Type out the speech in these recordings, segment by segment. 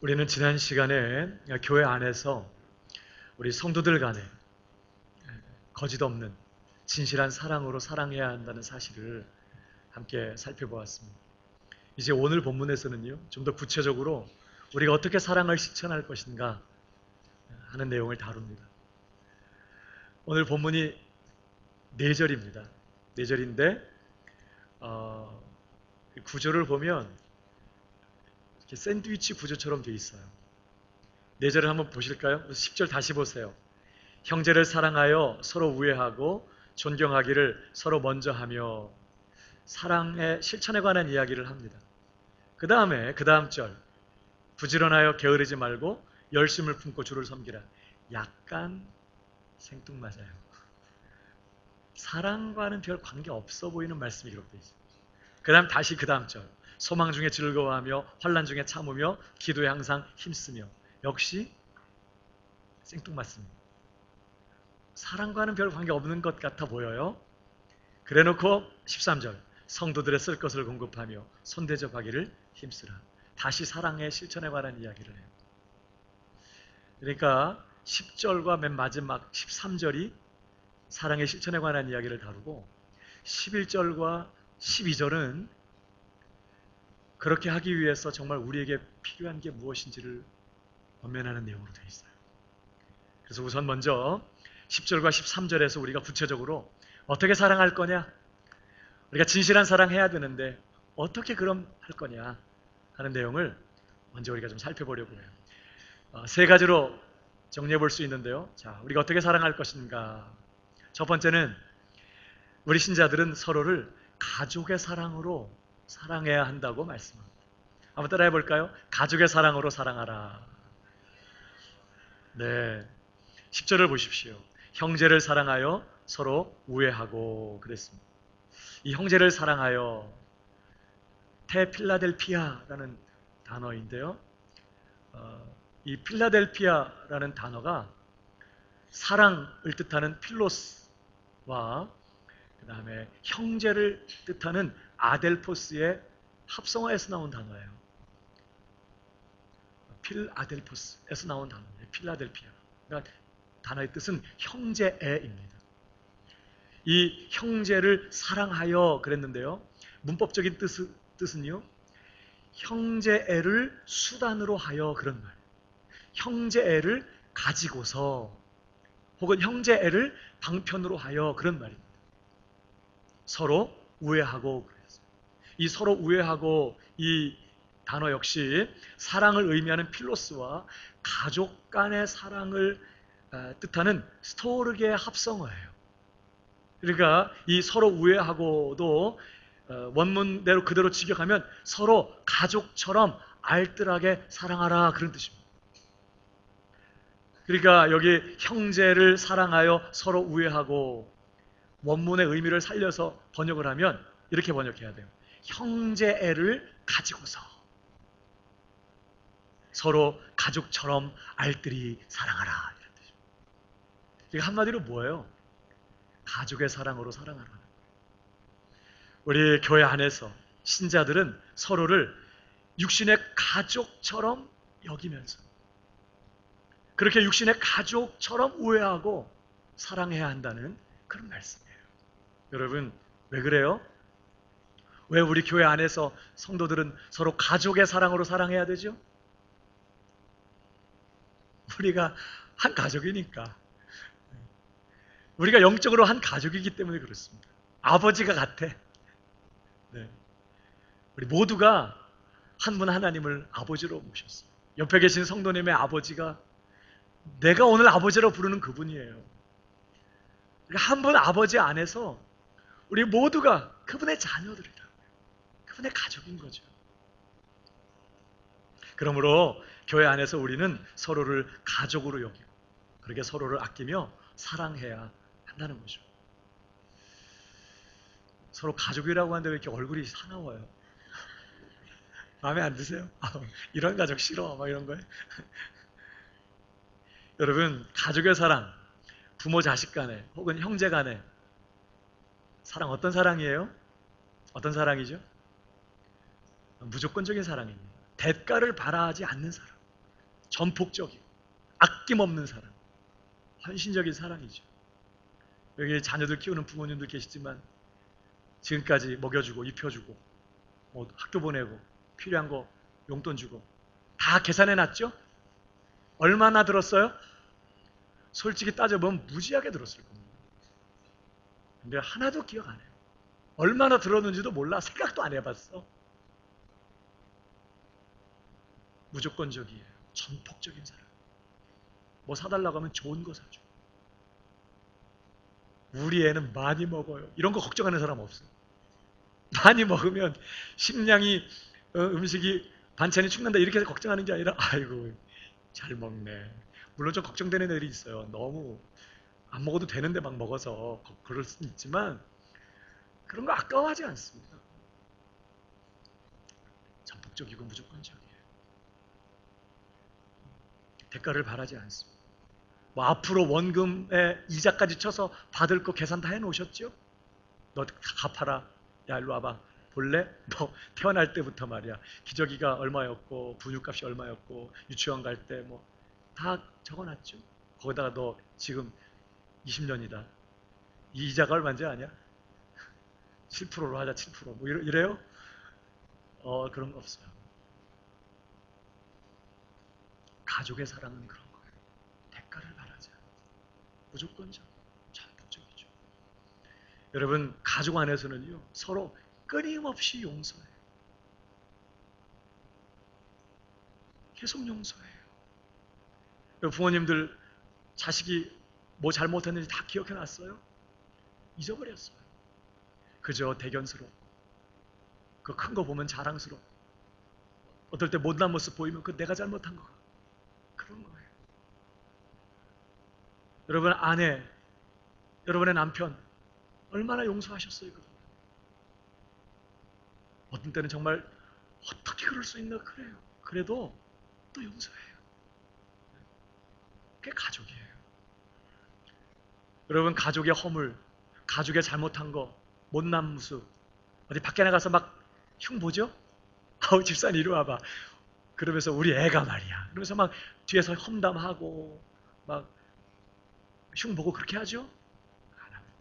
우리는 지난 시간에 교회 안에서 우리 성도들 간에 거짓 없는 진실한 사랑으로 사랑해야 한다는 사실을 함께 살펴보았습니다. 이제 오늘 본문에서는요, 좀 더 구체적으로 우리가 어떻게 사랑을 실천할 것인가 하는 내용을 다룹니다. 오늘 본문이 4절입니다. 4절인데 구조를 보면 이렇게 샌드위치 구조처럼 되어 있어요. 4절을 한번 보실까요? 10절 다시 보세요. 형제를 사랑하여 서로 우애하고 존경하기를 서로 먼저 하며 사랑의 실천에 관한 이야기를 합니다. 그 다음 절 부지런하여 게으르지 말고 열심을 품고 주를 섬기라. 약간 생뚱맞아요. 사랑과는 별 관계 없어 보이는 말씀이 기록되어 있습니다. 그 다음 절 소망 중에 즐거워하며 환난 중에 참으며 기도에 항상 힘쓰며 역시 생뚱맞습니다. 사랑과는 별 관계 없는 것 같아 보여요. 그래놓고 13절 성도들의 쓸 것을 공급하며 손대접하기를 힘쓰라. 다시 사랑의 실천에 관한 이야기를 해요. 그러니까 10절과 맨 마지막 13절이 사랑의 실천에 관한 이야기를 다루고 11절과 12절은 그렇게 하기 위해서 정말 우리에게 필요한 게 무엇인지를 권면하는 내용으로 되어 있어요. 그래서 우선 먼저 10절과 13절에서 우리가 구체적으로 어떻게 사랑할 거냐? 우리가 진실한 사랑해야 되는데 어떻게 그럼 할 거냐 하는 내용을 먼저 우리가 좀 살펴보려고 해요. 3가지로 정리해 볼 수 있는데요. 자, 우리가 어떻게 사랑할 것인가? 첫 번째는 우리 신자들은 서로를 가족의 사랑으로 사랑해야 한다고 말씀합니다. 한번 따라해 볼까요? 가족의 사랑으로 사랑하라. 네. 10절을 보십시오. 형제를 사랑하여 서로 우애하고 그랬습니다. 이 형제를 사랑하여 테필라델피아라는 단어인데요. 이 필라델피아라는 단어가 사랑을 뜻하는 필로스와 그 다음에 형제를 뜻하는 아델포스의 합성어에서 나온 단어예요. 필아델포스에서 나온 단어예요. 필라델피아. 그러니까 단어의 뜻은 형제애입니다. 이 형제를 사랑하여 그랬는데요. 문법적인 뜻은요. 형제애를 수단으로 하여 그런 말. 형제애를 가지고서 혹은 형제애를 방편으로 하여 그런 말입니다. 서로 우애하고 그랬어요. 이 서로 우애하고 이 단어 역시 사랑을 의미하는 필로스와 가족 간의 사랑을 뜻하는 스토르게의 합성어예요. 그러니까 이 서로 우애하고도 원문대로 그대로 직역하면 서로 가족처럼 알뜰하게 사랑하라 그런 뜻입니다. 그러니까 여기 형제를 사랑하여 서로 우애하고 원문의 의미를 살려서 번역을 하면 이렇게 번역해야 돼요. 형제애를 가지고서 서로 가족처럼 알뜰히 사랑하라 이런 뜻입니다. 이게 한마디로 뭐예요? 가족의 사랑으로 사랑하라. 우리 교회 안에서 신자들은 서로를 육신의 가족처럼 여기면서 그렇게 육신의 가족처럼 우애하고 사랑해야 한다는 그런 말씀이에요. 여러분 왜 그래요? 왜 우리 교회 안에서 성도들은 서로 가족의 사랑으로 사랑해야 되죠? 우리가 한 가족이니까. 우리가 영적으로 한 가족이기 때문에 그렇습니다. 아버지가 같아. 네. 우리 모두가 한 분 하나님을 아버지로 모셨어요. 옆에 계신 성도님의 아버지가 내가 오늘 아버지로 부르는 그분이에요. 한 분 아버지 안에서 우리 모두가 그분의 자녀들이라고요. 그분의 가족인 거죠. 그러므로 교회 안에서 우리는 서로를 가족으로 여기고 그렇게 서로를 아끼며 사랑해야 한다는 거죠. 서로 가족이라고 하는데 왜 이렇게 얼굴이 사나워요? 마음에 안 드세요? 이런 가족 싫어 막 이런 거예요. 여러분 가족의 사랑 부모 자식 간에 혹은 형제 간에 사랑 어떤 사랑이에요? 어떤 사랑이죠? 무조건적인 사랑입니다. 대가를 바라지 않는 사랑. 전폭적이고 아낌없는 사랑, 헌신적인 사랑이죠. 여기 자녀들 키우는 부모님들 계시지만 지금까지 먹여주고 입혀주고 뭐 학교 보내고 필요한 거 용돈 주고 다 계산해 놨죠? 얼마나 들었어요? 솔직히 따져보면 무지하게 들었을 겁니다. 근데 하나도 기억 안 해요. 얼마나 들었는지도 몰라. 생각도 안 해봤어. 무조건적이에요. 전폭적인 사람. 뭐 사달라고 하면 좋은 거 사줘. 우리 애는 많이 먹어요. 이런 거 걱정하는 사람 없어요. 많이 먹으면 식량이 음식이 반찬이 축난다 이렇게 걱정하는 게 아니라 아이고 잘 먹네. 물론 좀 걱정되는 애들이 있어요. 너무 안 먹어도 되는데 막 먹어서 그럴 수는 있지만 그런 거 아까워하지 않습니다. 전폭적이고 무조건적이에요. 대가를 바라지 않습니다. 뭐 앞으로 원금에 이자까지 쳐서 받을 거 계산 다 해놓으셨죠? 너 갚아라. 야 일로 와봐. 볼래? 너 태어날 때부터 말이야. 기저귀가 얼마였고 분유값이 얼마였고 유치원 갈 때 뭐 다 적어놨죠. 거기다가 너 지금 20년이다. 이 이자가 얼마인지 아냐? 7%로 하자 7%. 뭐 이래요? 그런 거 없어요. 가족의 사랑은 그런 거예요. 대가를 바라지 않아요. 무조건적, 전폭적이죠. 여러분 가족 안에서는요 서로 끊임없이 용서해요. 계속 용서해요. 부모님들 자식이 뭐 잘못했는지 다 기억해놨어요? 잊어버렸어요. 그저 대견스럽고 그 큰 거 보면 자랑스럽고 어떨 때 못난 모습 보이면 그 내가 잘못한 거 그런 거예요. 여러분 아내, 여러분의 남편 얼마나 용서하셨어요? 그동안. 어떤 때는 정말 어떻게 그럴 수 있나 그래요. 그래도 또 용서해요. 그게 가족이에요. 여러분 가족의 허물, 가족의 잘못한 거, 못난 모습 어디 밖에 나가서 막 흉 보죠? 아우 집사님 이리 와봐. 그러면서 우리 애가 말이야. 그러면서 막 뒤에서 험담하고 막 흉 보고 그렇게 하죠? 안 합니다.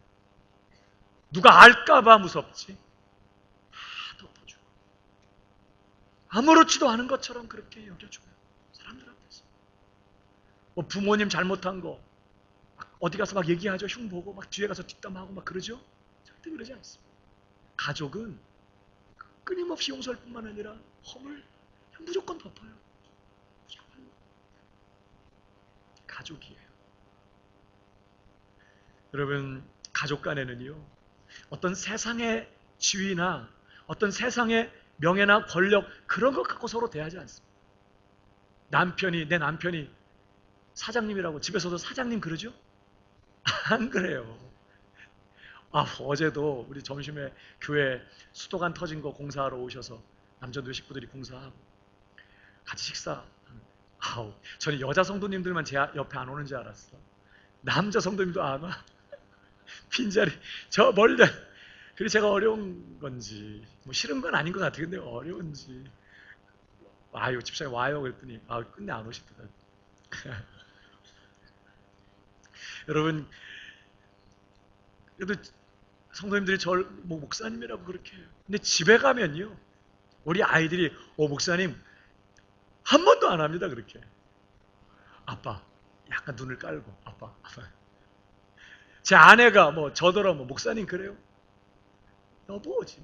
누가 알까봐 무섭지. 다 덮어주고 아무렇지도 않은 것처럼 그렇게 여겨줘요. 사람들 앞에서. 뭐 부모님 잘못한 거 어디 가서 막 얘기하죠. 흉 보고 막 뒤에 가서 뒷담하고 막 그러죠? 절대 그러지 않습니다. 가족은 끊임없이 용서할 뿐만 아니라 허물 무조건 덮어요. 무조건. 가족이에요. 여러분 가족 간에는요 어떤 세상의 지위나 어떤 세상의 명예나 권력 그런 것 갖고 서로 대하지 않습니다. 내 남편이 사장님이라고 집에서도 사장님 그러죠? 안 그래요. 어제도 우리 점심에 교회 수도관 터진 거 공사하러 오셔서 남자들 식구들이 공사하고 같이 식사. 저는 여자 성도님들만 제 옆에 안 오는 줄 알았어. 남자 성도님도 안 와. 빈자리 저 멀리. 그래서 제가 어려운 건지 뭐 싫은 건 아닌 것 같아요. 근데 어려운지 와요 집사님 와요 그랬더니 끝내 안 오시더라고요. 여러분 그래도 성도님들이 저를 뭐 목사님이라고 그렇게 해요. 근데 집에 가면요 우리 아이들이 목사님 한 번도 안 합니다. 그렇게 아빠 약간 눈을 깔고 아빠 제 아내가 뭐 저더러 뭐 목사님 그래요? 여보지.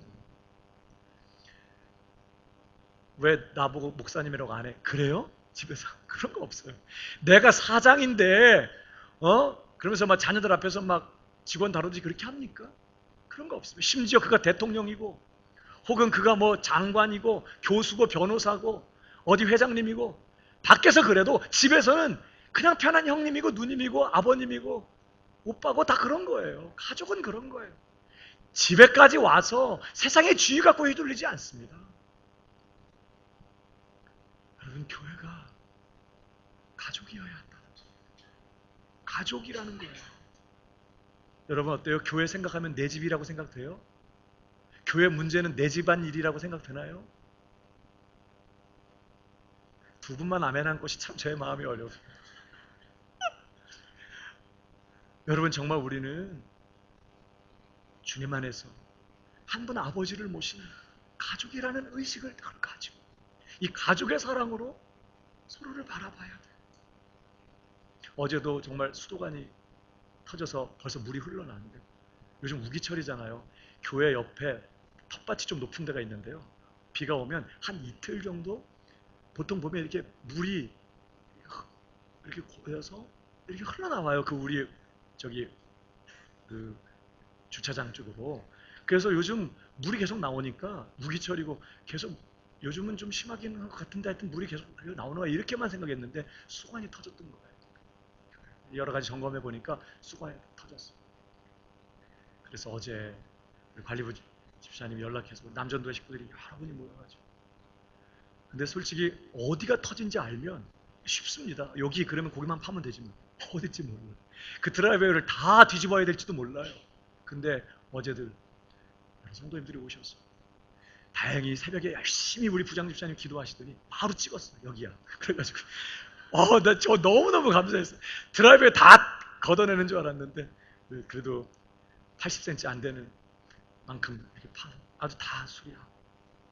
왜 나보고 목사님이라고 안 해? 그래요? 집에서 그런 거 없어요. 내가 사장인데 그러면서 막 자녀들 앞에서 막 직원 다루듯이 그렇게 합니까? 그런 거 없습니다. 심지어 그가 대통령이고 혹은 그가 뭐 장관이고 교수고 변호사고 어디 회장님이고 밖에서 그래도 집에서는 그냥 편한 형님이고 누님이고 아버님이고 오빠고 다 그런 거예요. 가족은 그런 거예요. 집에까지 와서 세상의 주의 갖고 휘둘리지 않습니다. 여러분 교회가 가족이어야 한다. 가족이라는 거예요. 여러분 어때요? 교회 생각하면 내 집이라고 생각돼요? 교회 문제는 내 집안 일이라고 생각되나요? 두 분만 아멘한 것이 참 제 마음이 어려워요. 여러분, 정말 우리는 주님 안에서 한 분 아버지를 모신 가족이라는 의식을 가지고 이 가족의 사랑으로 서로를 바라봐야 돼요. 어제도 정말 수도관이 터져서 벌써 물이 흘러나는데, 요즘 우기철이잖아요. 교회 옆에 텃밭이 좀 높은 데가 있는데요. 비가 오면 한 이틀 정도 보통 보면 이렇게 물이 이렇게 고여서 이렇게 흘러나와요. 그 우리 저기 그 주차장 쪽으로. 그래서 요즘 물이 계속 나오니까 우기철이고 계속 요즘은 좀 심하긴 한 것 같은데 하여튼 물이 계속 나오는 거야. 이렇게만 생각했는데 수관이 터졌던 거예요. 여러 가지 점검해 보니까 수관이 터졌어. 그래서 어제 관리부 집사님이 연락해서 남전도의 식구들이 여러 분이 모여가지고, 근데 솔직히 어디가 터진지 알면 쉽습니다. 여기 그러면 거기만 파면 되지 뭐. 어딘지 몰라요. 그 드라이브웨이를 다 뒤집어야 될지도 몰라요. 근데 어제들 성도님들이 오셔서 다행히 새벽에 열심히 우리 부장 집사님 기도하시더니 바로 찍었어. 여기야. 그래가지고 나 저 너무너무 감사했어요. 드라이브에 다 걷어내는 줄 알았는데 그래도 80cm 안 되는 만큼 이렇게 파서 아주 다 수리하고,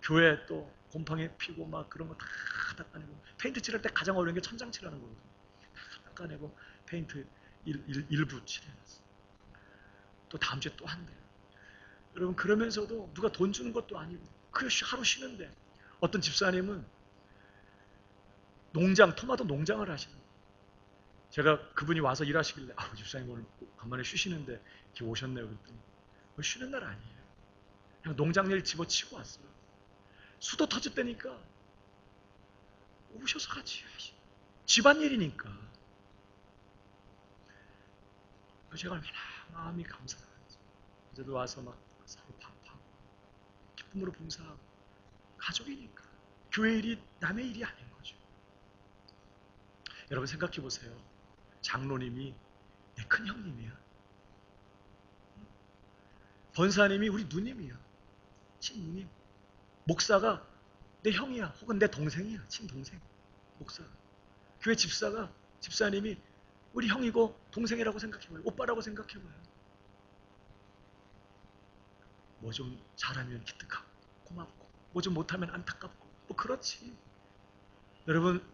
교회 또 곰팡이 피고 막 그런 거 다 닦아내고, 페인트 칠할 때 가장 어려운 게 천장 칠하는 거거든요. 다 닦아내고 페인트 일부 칠해놨어. 또 다음 주에 또 한대요. 여러분, 그러면서도 누가 돈 주는 것도 아니고 그 하루 쉬는데, 어떤 집사님은 토마토 농장을 하시는 거예요. 제가 그분이 와서 일하시길래 집사님 오늘 간만에 쉬시는데 이렇게 오셨네요 그랬더니 쉬는 날 아니에요. 그냥 농장 일 집어치고 왔어요. 수도 터졌다니까 오셔서 같이 하시. 집안일이니까. 제가 얼마나 마음이 감사한지. 이제도 와서 막 서로 밥하고 기쁨으로 봉사하고. 가족이니까. 교회 일이 남의 일이 아닌 거죠. 여러분 생각해 보세요. 장로님이 내 큰 형님이야. 권사님이 우리 누님이야. 친누님. 목사가 내 형이야. 혹은 내 동생이야. 친동생. 목사. 교회 집사님이 우리 형이고 동생이라고 생각해봐요. 오빠라고 생각해봐요. 뭐 좀 잘하면 기특하고 고맙고, 뭐 좀 못하면 안타깝고, 뭐 그렇지. 여러분,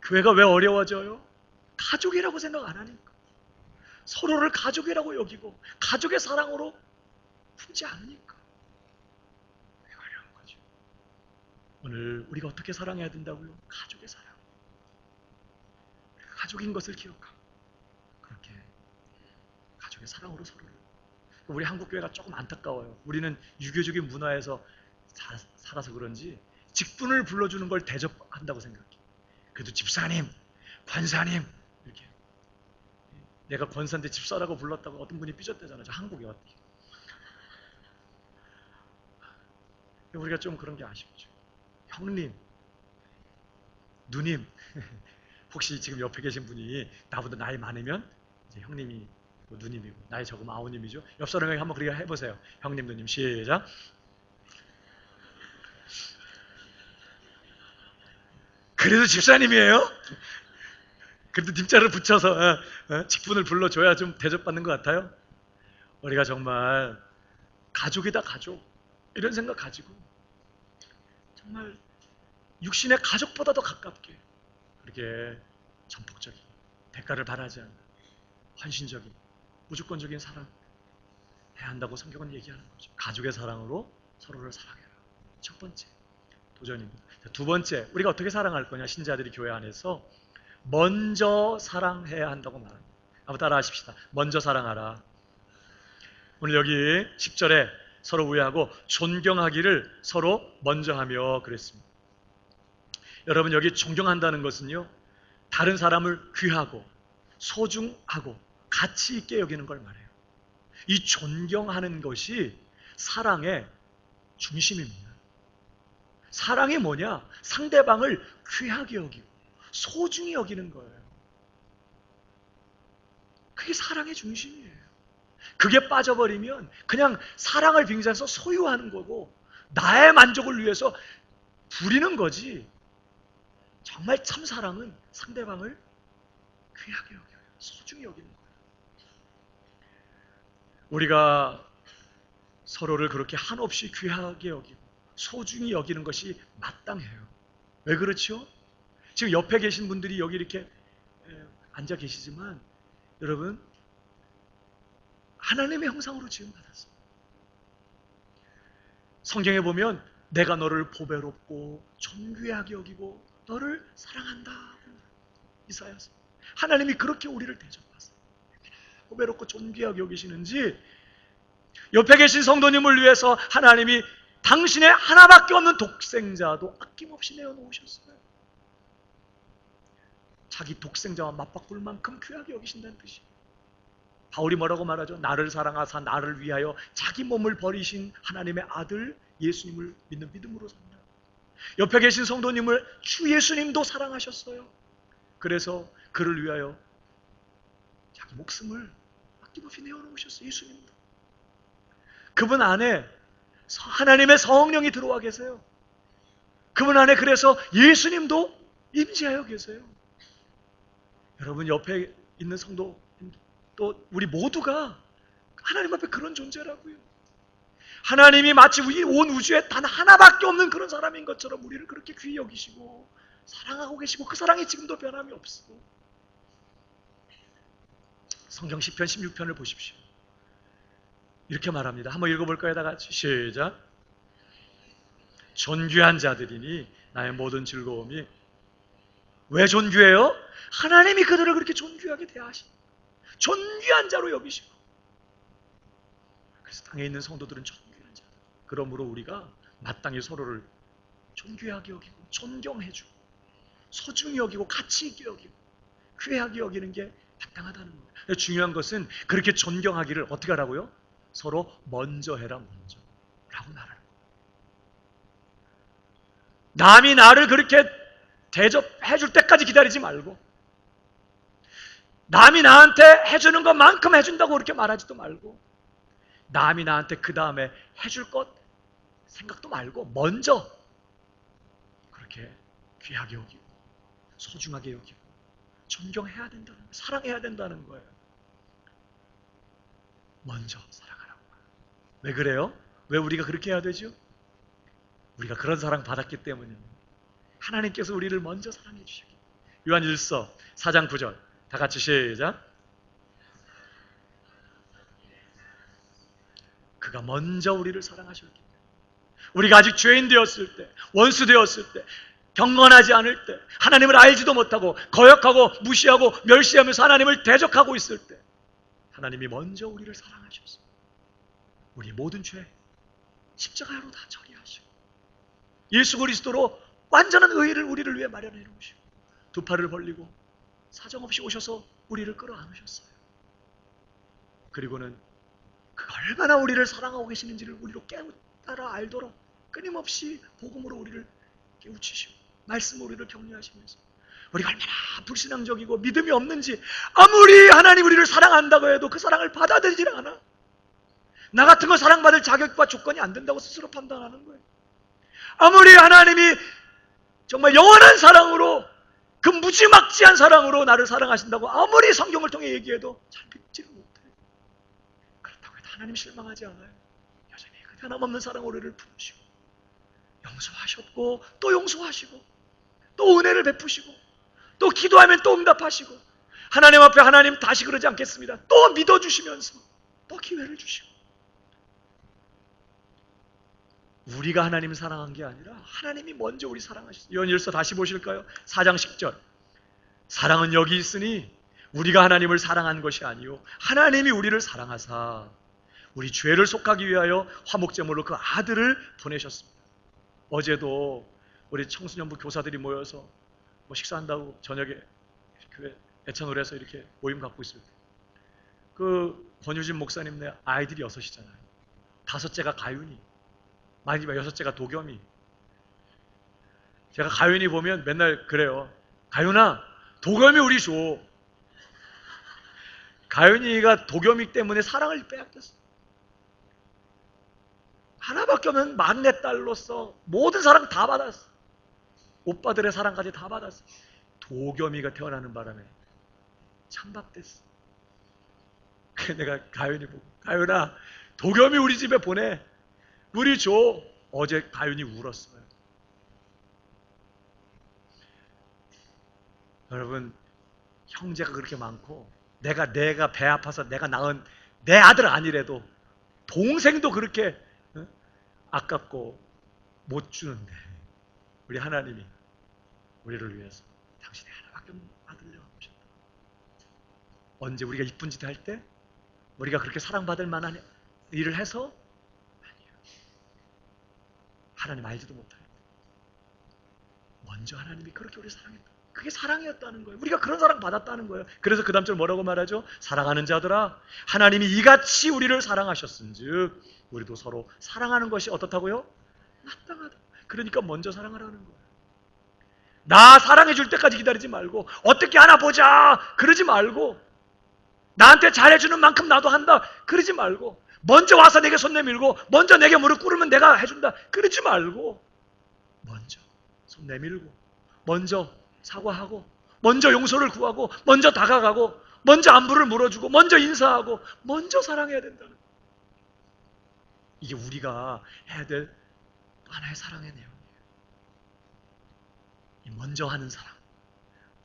교회가 왜 어려워져요? 가족이라고 생각 안 하니까. 서로를 가족이라고 여기고 가족의 사랑으로 품지 않으니까 어려운 거죠. 오늘 우리가 어떻게 사랑해야 된다고요? 가족의 사랑. 가족인 것을 기억하고 그렇게 가족의 사랑으로 서로를. 우리 한국교회가 조금 안타까워요. 우리는 유교적인 문화에서 살아서 그런지 직분을 불러주는 걸 대접한다고 생각해. 그래도 집사님, 권사님 이렇게. 내가 권사인데 집사라고 불렀다고 어떤 분이 삐졌대잖아요. 저 한국에 어떻게. 우리가 좀 그런 게 아쉽죠. 형님, 누님. 혹시 지금 옆에 계신 분이 나보다 나이 많으면 이제 형님이 누님이고, 나이 적으면 아우님이죠. 옆 사람에게 한번 그렇게 해보세요. 형님, 누님, 시작. 그래도 집사님이에요? 그래도 님자를 붙여서 직분을 불러줘야 좀 대접받는 것 같아요. 우리가 정말 가족이다 가족 이런 생각 가지고 정말 육신의 가족보다 더 가깝게 그렇게 전폭적인 대가를 바라지 않는 헌신적인 무조건적인 사랑 해야 한다고 성경은 얘기하는 거죠. 가족의 사랑으로 서로를 사랑해라. 첫 번째 도전입니다. 두 번째, 우리가 어떻게 사랑할 거냐. 신자들이 교회 안에서 먼저 사랑해야 한다고 말합니다. 한번 따라 하십시다. 먼저 사랑하라. 오늘 여기 10절에 서로 우애하고 존경하기를 서로 먼저 하며 그랬습니다. 여러분, 여기 존경한다는 것은요, 다른 사람을 귀하고 소중하고 가치 있게 여기는 걸 말해요. 이 존경하는 것이 사랑의 중심입니다. 사랑이 뭐냐? 상대방을 귀하게 여기고 소중히 여기는 거예요. 그게 사랑의 중심이에요. 그게 빠져버리면 그냥 사랑을 빙자해서 소유하는 거고 나의 만족을 위해서 부리는 거지, 정말 참 사랑은 상대방을 귀하게 여겨요. 소중히 여기는 거예요. 우리가 서로를 그렇게 한없이 귀하게 여기고 소중히 여기는 것이 마땅해요. 왜 그렇죠? 지금 옆에 계신 분들이 여기 이렇게 앉아 계시지만 여러분, 하나님의 형상으로 지음받았어요. 성경에 보면 내가 너를 보배롭고 존귀하게 여기고 너를 사랑한다. 이사야서. 하나님이 그렇게 우리를 대접하세요. 보배롭고 존귀하게 여기시는지 옆에 계신 성도님을 위해서 하나님이 당신의 하나밖에 없는 독생자도 아낌없이 내어놓으셨어요. 자기 독생자와 맞바꿀 만큼 귀하게 여기신다는 뜻이에요. 바울이 뭐라고 말하죠? 나를 사랑하사 나를 위하여 자기 몸을 버리신 하나님의 아들 예수님을 믿는 믿음으로 산다. 옆에 계신 성도님을 주 예수님도 사랑하셨어요. 그래서 그를 위하여 자기 목숨을 아낌없이 내어놓으셨어요. 예수님도. 그분 안에 하나님의 성령이 들어와 계세요. 그분 안에 그래서 예수님도 임재하여 계세요. 여러분, 옆에 있는 성도 또 우리 모두가 하나님 앞에 그런 존재라고요. 하나님이 마치 온 우주에 단 하나밖에 없는 그런 사람인 것처럼 우리를 그렇게 귀히 여기시고 사랑하고 계시고 그 사랑이 지금도 변함이 없고. 성경 시편 16편을 보십시오. 이렇게 말합니다. 한번 읽어볼까요? 다 같이 시작. 존귀한 자들이니 나의 모든 즐거움이. 왜 존귀해요? 하나님이 그들을 그렇게 존귀하게 대하시고 존귀한 자로 여기시고. 그래서 땅에 있는 성도들은 존귀한 자들. 그러므로 우리가 마땅히 서로를 존귀하게 여기고 존경해주고 소중히 여기고 가치 있게 여기고 귀하게 여기는 게 마땅하다는 거예요. 중요한 것은 그렇게 존경하기를 어떻게 하라고요? 서로 먼저 해라, 먼저 라고 말하는 거예요. 남이 나를 그렇게 대접해줄 때까지 기다리지 말고 남이 나한테 해주는 것만큼 해준다고 그렇게 말하지도 말고 남이 나한테 그 다음에 해줄 것 생각도 말고 먼저 그렇게 귀하게 여기고 소중하게 여기고 존경해야 된다는 거예요. 사랑해야 된다는 거예요. 먼저 사랑하라고. 왜 그래요? 왜 우리가 그렇게 해야 되죠? 우리가 그런 사랑 받았기 때문입니다. 하나님께서 우리를 먼저 사랑해 주시고. 요한일서 4장 9절 다 같이 시작. 그가 먼저 우리를 사랑하셨기 때문에 우리가 아직 죄인 되었을 때, 원수 되었을 때, 경건하지 않을 때, 하나님을 알지도 못하고 거역하고 무시하고 멸시하면서 하나님을 대적하고 있을 때 하나님이 먼저 우리를 사랑하셨어요. 우리 모든 죄 십자가로 다 처리하시고 예수 그리스도로 완전한 의를 우리를 위해 마련해 놓으시고 두 팔을 벌리고 사정없이 오셔서 우리를 끌어안으셨어요. 그리고는 그가 얼마나 우리를 사랑하고 계시는지를 우리로 깨달아 알도록 끊임없이 복음으로 우리를 깨우치시고 말씀으로 우리를 격려하시면서 우리가 얼마나 불신앙적이고 믿음이 없는지 아무리 하나님 우리를 사랑한다고 해도 그 사랑을 받아들이질 않아. 나 같은 건 사랑받을 자격과 조건이 안 된다고 스스로 판단하는 거예요. 아무리 하나님이 정말 영원한 사랑으로 그 무지막지한 사랑으로 나를 사랑하신다고 아무리 성경을 통해 얘기해도 잘 믿지를 못해요. 그렇다고 해도 하나님 실망하지 않아요. 여전히 그 변함없는 사랑으로 우리를 부르시고 용서하셨고 또 용서하시고 또 은혜를 베푸시고 또 기도하면 또 응답하시고 하나님 앞에 하나님 다시 그러지 않겠습니다. 또 믿어주시면서 또 기회를 주시고 우리가 하나님을 사랑한 게 아니라 하나님이 먼저 우리 사랑하셨어요. 요한일서 다시 보실까요? 4장 10절 사랑은 여기 있으니 우리가 하나님을 사랑한 것이 아니요 하나님이 우리를 사랑하사 우리 죄를 속하기 위하여 화목제물로 그 아들을 보내셨습니다. 어제도 우리 청소년부 교사들이 모여서 식사한다고 저녁에 교회 애찬홀에서 이렇게 모임 갖고 있을 때 그 권유진 목사님네 아이들이 6이잖아요. 5째가 가윤이, 마지막 6째가 도겸이. 제가 가윤이 보면 맨날 그래요. 가윤아, 도겸이 우리 줘. 가윤이가 도겸이 때문에 사랑을 빼앗겼어. 하나밖에 없는 막내딸로서 모든 사랑 다 받았어. 오빠들의 사랑까지 다 받았어. 도겸이가 태어나는 바람에 찬밥됐어. 그래서 내가 가윤이 보고, 가윤아, 도겸이 우리 집에 보내. 우리 줘. 어제 가윤이 울었어요. 여러분, 형제가 그렇게 많고 내가 배 아파서 내가 낳은 내 아들 아니래도 동생도 그렇게 아깝고 못 주는데 우리 하나님이 우리를 위해서 당신이 하나밖에 없는 아들을 낳으셨다. 언제 우리가 이쁜 짓 할 때? 우리가 그렇게 사랑받을 만한 일을 해서? 아니에요. 하나님 알지도 못할 때 먼저 하나님이 그렇게 우리를 사랑했다. 그게 사랑이었다는 거예요. 우리가 그런 사랑 받았다는 거예요. 그래서 그 다음 절 뭐라고 말하죠? 사랑하는 자들아, 하나님이 이같이 우리를 사랑하셨은즉 우리도 서로 사랑하는 것이 어떻다고요? 마땅하다. 그러니까 먼저 사랑하라는 거예요. 나 사랑해 줄 때까지 기다리지 말고 어떻게 하나 보자 그러지 말고 나한테 잘해주는 만큼 나도 한다 그러지 말고 먼저 와서 내게 손 내밀고 먼저 내게 무릎 꿇으면 내가 해준다 그러지 말고 먼저 손 내밀고 먼저 사과하고 먼저 용서를 구하고 먼저 다가가고 먼저 안부를 물어주고 먼저 인사하고 먼저 사랑해야 된다는 거예요. 이게 우리가 해야 될 하나의 사랑의 내용이에요. 이 먼저 하는 사랑.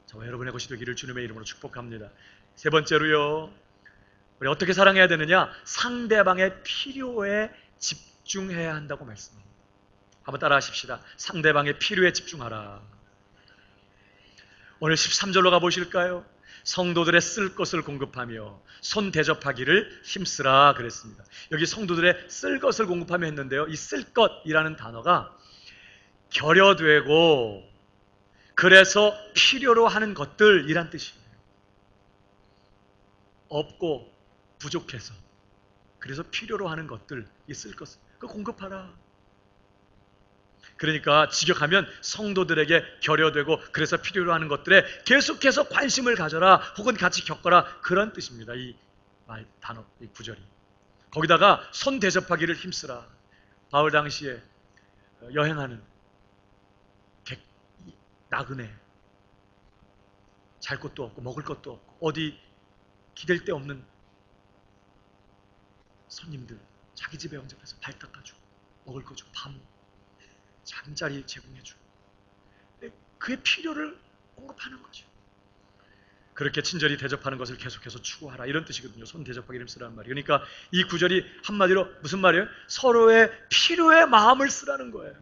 저와 여러분의 것이 되기를 주님의 이름으로 축복합니다. 세 번째로요, 우리 어떻게 사랑해야 되느냐? 상대방의 필요에 집중해야 한다고 말씀합니다. 한번 따라 하십시다. 상대방의 필요에 집중하라. 오늘 13절로 가보실까요? 성도들의 쓸 것을 공급하며 손 대접하기를 힘쓰라 그랬습니다. 여기 성도들의 쓸 것을 공급하며 했는데요, 이 쓸 것이라는 단어가 결여되고 그래서 필요로 하는 것들이란 뜻이에요. 없고 부족해서 그래서 필요로 하는 것들, 이 쓸 것을 그 공급하라. 그러니까 직역하면 성도들에게 결여되고 그래서 필요로 하는 것들에 계속해서 관심을 가져라 혹은 같이 겪어라 그런 뜻입니다. 이 말 단어, 이 구절이. 거기다가 손 대접하기를 힘쓰라. 바울 당시에 여행하는 나그네, 잘 곳도 없고 먹을 것도 없고 어디 기댈 데 없는 손님들 자기 집에 영접해서 발 닦아주고 먹을 거 주고 밤 잠자리 제공해주고 그의 필요를 공급하는 거죠. 그렇게 친절히 대접하는 것을 계속해서 추구하라 이런 뜻이거든요. 손 대접하기를 힘쓰라는 말이. 그러니까 이 구절이 한마디로 무슨 말이에요? 서로의 필요에 마음을 쓰라는 거예요.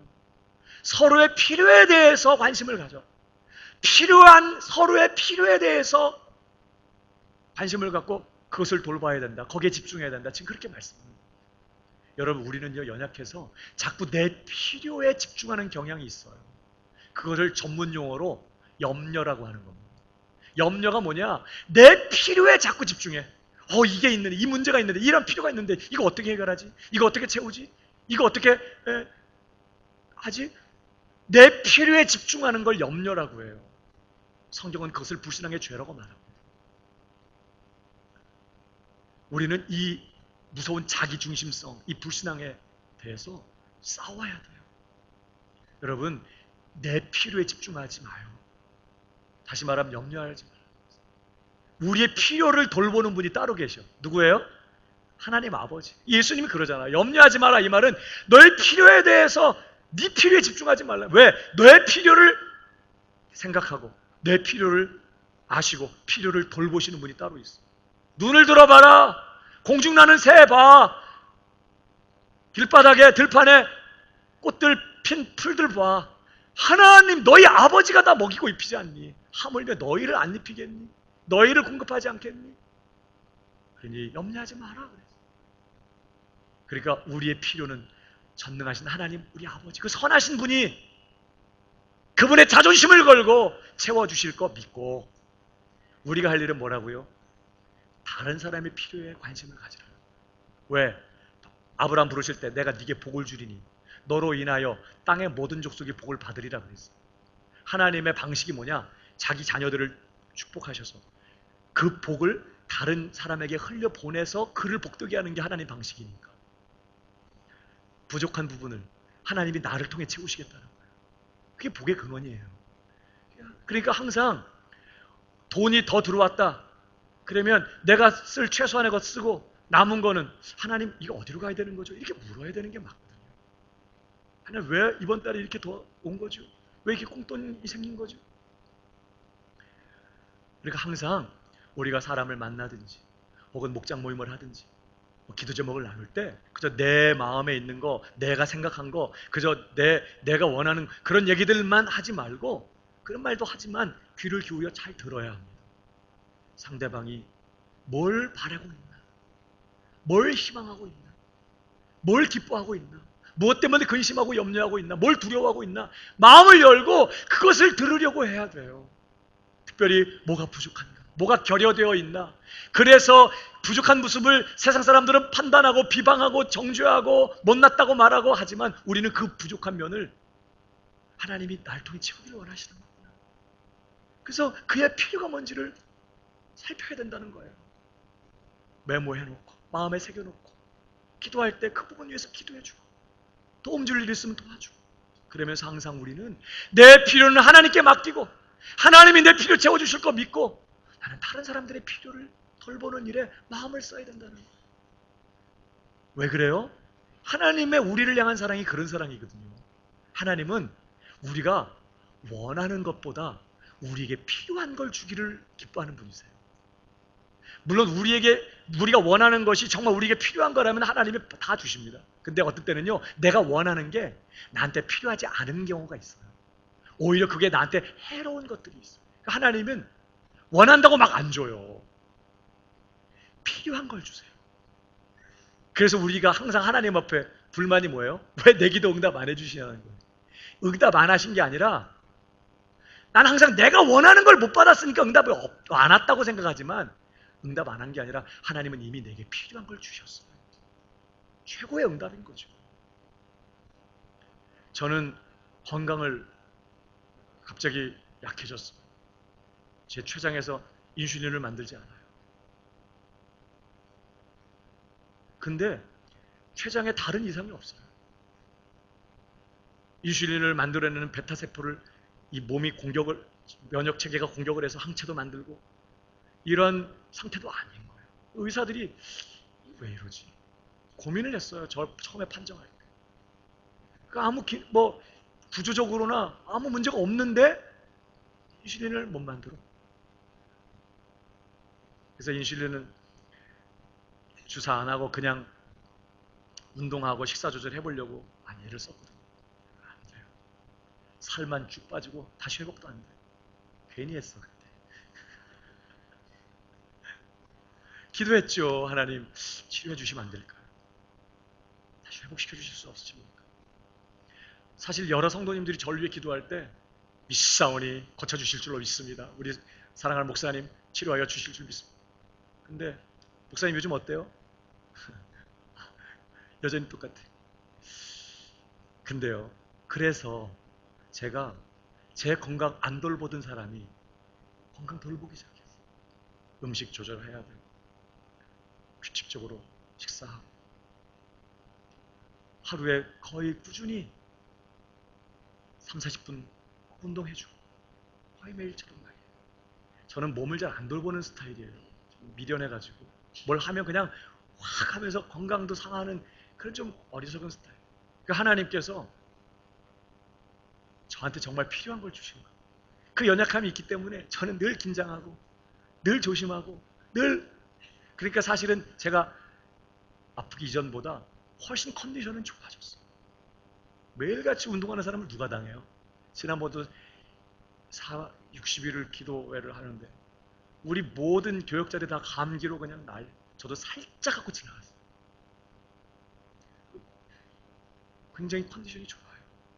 서로의 필요에 대해서 관심을 가져. 필요한 서로의 필요에 대해서 관심을 갖고 그것을 돌봐야 된다. 거기에 집중해야 된다. 지금 그렇게 말씀합니다. 여러분, 우리는요 연약해서 자꾸 내 필요에 집중하는 경향이 있어요. 그것을 전문 용어로 염려라고 하는 겁니다. 염려가 뭐냐? 내 필요에 자꾸 집중해. 이게 있는데, 이 문제가 있는데, 이런 필요가 있는데 이거 어떻게 해결하지? 이거 어떻게 채우지? 이거 어떻게 하지? 내 필요에 집중하는 걸 염려라고 해요. 성경은 그것을 불신앙의 죄라고 말합니다. 우리는 이 무서운 자기중심성, 이 불신앙에 대해서 싸워야 돼요. 여러분, 내 필요에 집중하지 마요. 다시 말하면 염려하지 마요. 우리의 필요를 돌보는 분이 따로 계셔. 누구예요? 하나님 아버지. 예수님이 그러잖아요. 염려하지 마라. 이 말은 너의 필요에 대해서 네 필요에 집중하지 말라. 왜? 너의 필요를 생각하고 내 필요를 아시고 필요를 돌보시는 분이 따로 있어. 눈을 들어봐라. 공중나는 새 봐. 길바닥에 들판에 꽃들 핀 풀들 봐. 하나님 너희 아버지가 다 먹이고 입히지 않니? 하물며 너희를 안 입히겠니? 너희를 공급하지 않겠니? 그러니 염려하지 마라. 그러니까 우리의 필요는 전능하신 하나님 우리 아버지, 그 선하신 분이 그분의 자존심을 걸고 채워주실 거 믿고 우리가 할 일은 뭐라고요? 다른 사람의 필요에 관심을 가지라. 왜? 아브라함 부르실 때 내가 네게 복을 주리니 너로 인하여 땅의 모든 족속이 복을 받으리라 그랬어요. 하나님의 방식이 뭐냐? 자기 자녀들을 축복하셔서 그 복을 다른 사람에게 흘려보내서 그를 복되게 하는 게 하나님 방식이니까 부족한 부분을 하나님이 나를 통해 채우시겠다는 거예요. 그게 복의 근원이에요. 그러니까 항상 돈이 더 들어왔다. 그러면 내가 쓸 최소한의 것 쓰고 남은 거는 하나님 이거 어디로 가야 되는 거죠? 이렇게 물어야 되는 게 맞거든요. 하나님 왜 이번 달에 이렇게 더 온 거죠? 왜 이렇게 꽁돈이 생긴 거죠? 그러니까 항상 우리가 사람을 만나든지 혹은 목장 모임을 하든지 기도 제목을 나눌 때 그저 내 마음에 있는 거, 내가 생각한 거, 그저 내가 원하는 그런 얘기들만 하지 말고 그런 말도 하지만 귀를 기울여 잘 들어야 합니다. 상대방이 뭘 바라고 있나? 뭘 희망하고 있나? 뭘 기뻐하고 있나? 무엇 때문에 근심하고 염려하고 있나? 뭘 두려워하고 있나? 마음을 열고 그것을 들으려고 해야 돼요. 특별히 뭐가 부족한가? 뭐가 결여되어 있나? 그래서 부족한 모습을 세상 사람들은 판단하고 비방하고 정죄하고 못났다고 말하고 하지만 우리는 그 부족한 면을 하나님이 날 통해 채우기를 원하시는 거구나. 그래서 그의 필요가 뭔지를 살펴야 된다는 거예요. 메모해놓고 마음에 새겨놓고 기도할 때 그 부분 위해서 기도해주고 도움 줄 일 있으면 도와주고 그러면서 항상 우리는 내 필요는 하나님께 맡기고 하나님이 내 필요 채워주실 거 믿고 나는 다른 사람들의 필요를 돌보는 일에 마음을 써야 된다는 거예요. 왜 그래요? 하나님의 우리를 향한 사랑이 그런 사랑이거든요. 하나님은 우리가 원하는 것보다 우리에게 필요한 걸 주기를 기뻐하는 분이세요. 물론 우리가 원하는 것이 정말 우리에게 필요한 거라면 하나님이 다 주십니다. 근데 어떤 때는요, 내가 원하는 게 나한테 필요하지 않은 경우가 있어요. 오히려 그게 나한테 해로운 것들이 있어요. 그러니까 하나님은 원한다고 막 안 줘요. 필요한 걸 주세요. 그래서 우리가 항상 하나님 앞에 불만이 뭐예요? 왜 내 기도 응답 안 해주시냐는 거예요. 응답 안 하신 게 아니라 난 항상 내가 원하는 걸 못 받았으니까 응답을 안 왔다고 생각하지만 응답 안 한 게 아니라 하나님은 이미 내게 필요한 걸 주셨어요. 최고의 응답인 거죠. 저는 건강을 갑자기 약해졌어요. 제 췌장에서 인슐린을 만들지 않아요. 근데 췌장에 다른 이상이 없어요. 인슐린을 만들어내는 베타세포를 이 몸이 면역 체계가 공격을 해서 항체도 만들고 이런 상태도 아닌 거예요. 의사들이 왜 이러지? 고민을 했어요. 저 처음에 판정할 때. 그러니까 구조적으로나 아무 문제가 없는데 인슐린을 못 만들어. 그래서 인슐린은 주사 안 하고 그냥 운동하고 식사 조절 해보려고 많이 애를 썼거든요. 안 돼요. 살만 쭉 빠지고 다시 회복도 안 돼요. 괜히 했어 그때. 기도했죠. 하나님 치료해 주시면 안 될까요? 다시 회복시켜 주실 수 없으십니까? 사실 여러 성도님들이 저를 위해 기도할 때 믿사오니 고쳐주실 줄로 믿습니다. 우리 사랑하는 목사님 치료하여 주실 줄 믿습니다. 근데 목사님 요즘 어때요? 여전히 똑같아. 근데요, 그래서 제가 제 건강 안 돌보던 사람이 건강 돌보기 시작했어요. 음식 조절해야 되고 규칙적으로 식사하고 하루에 거의 꾸준히 3, 40분 운동해주고 거의 매일처럼 말이에요. 저는 몸을 잘 안 돌보는 스타일이에요. 좀 미련해가지고 뭘 하면 그냥 확 하면서 건강도 상하는 그런 좀 어리석은 스타일. 그러니까 하나님께서 저한테 정말 필요한 걸 주신 거예요. 그 연약함이 있기 때문에 저는 늘 긴장하고 늘 조심하고 늘 그러니까 사실은 제가 아프기 이전보다 훨씬 컨디션은 좋아졌어요. 매일같이 운동하는 사람을 누가 당해요? 지난번도 60일을 기도회를 하는데 우리 모든 교역자들이 다 감기로 그냥 저도 살짝 갖고 지나갔어요. 굉장히 컨디션이 좋아요.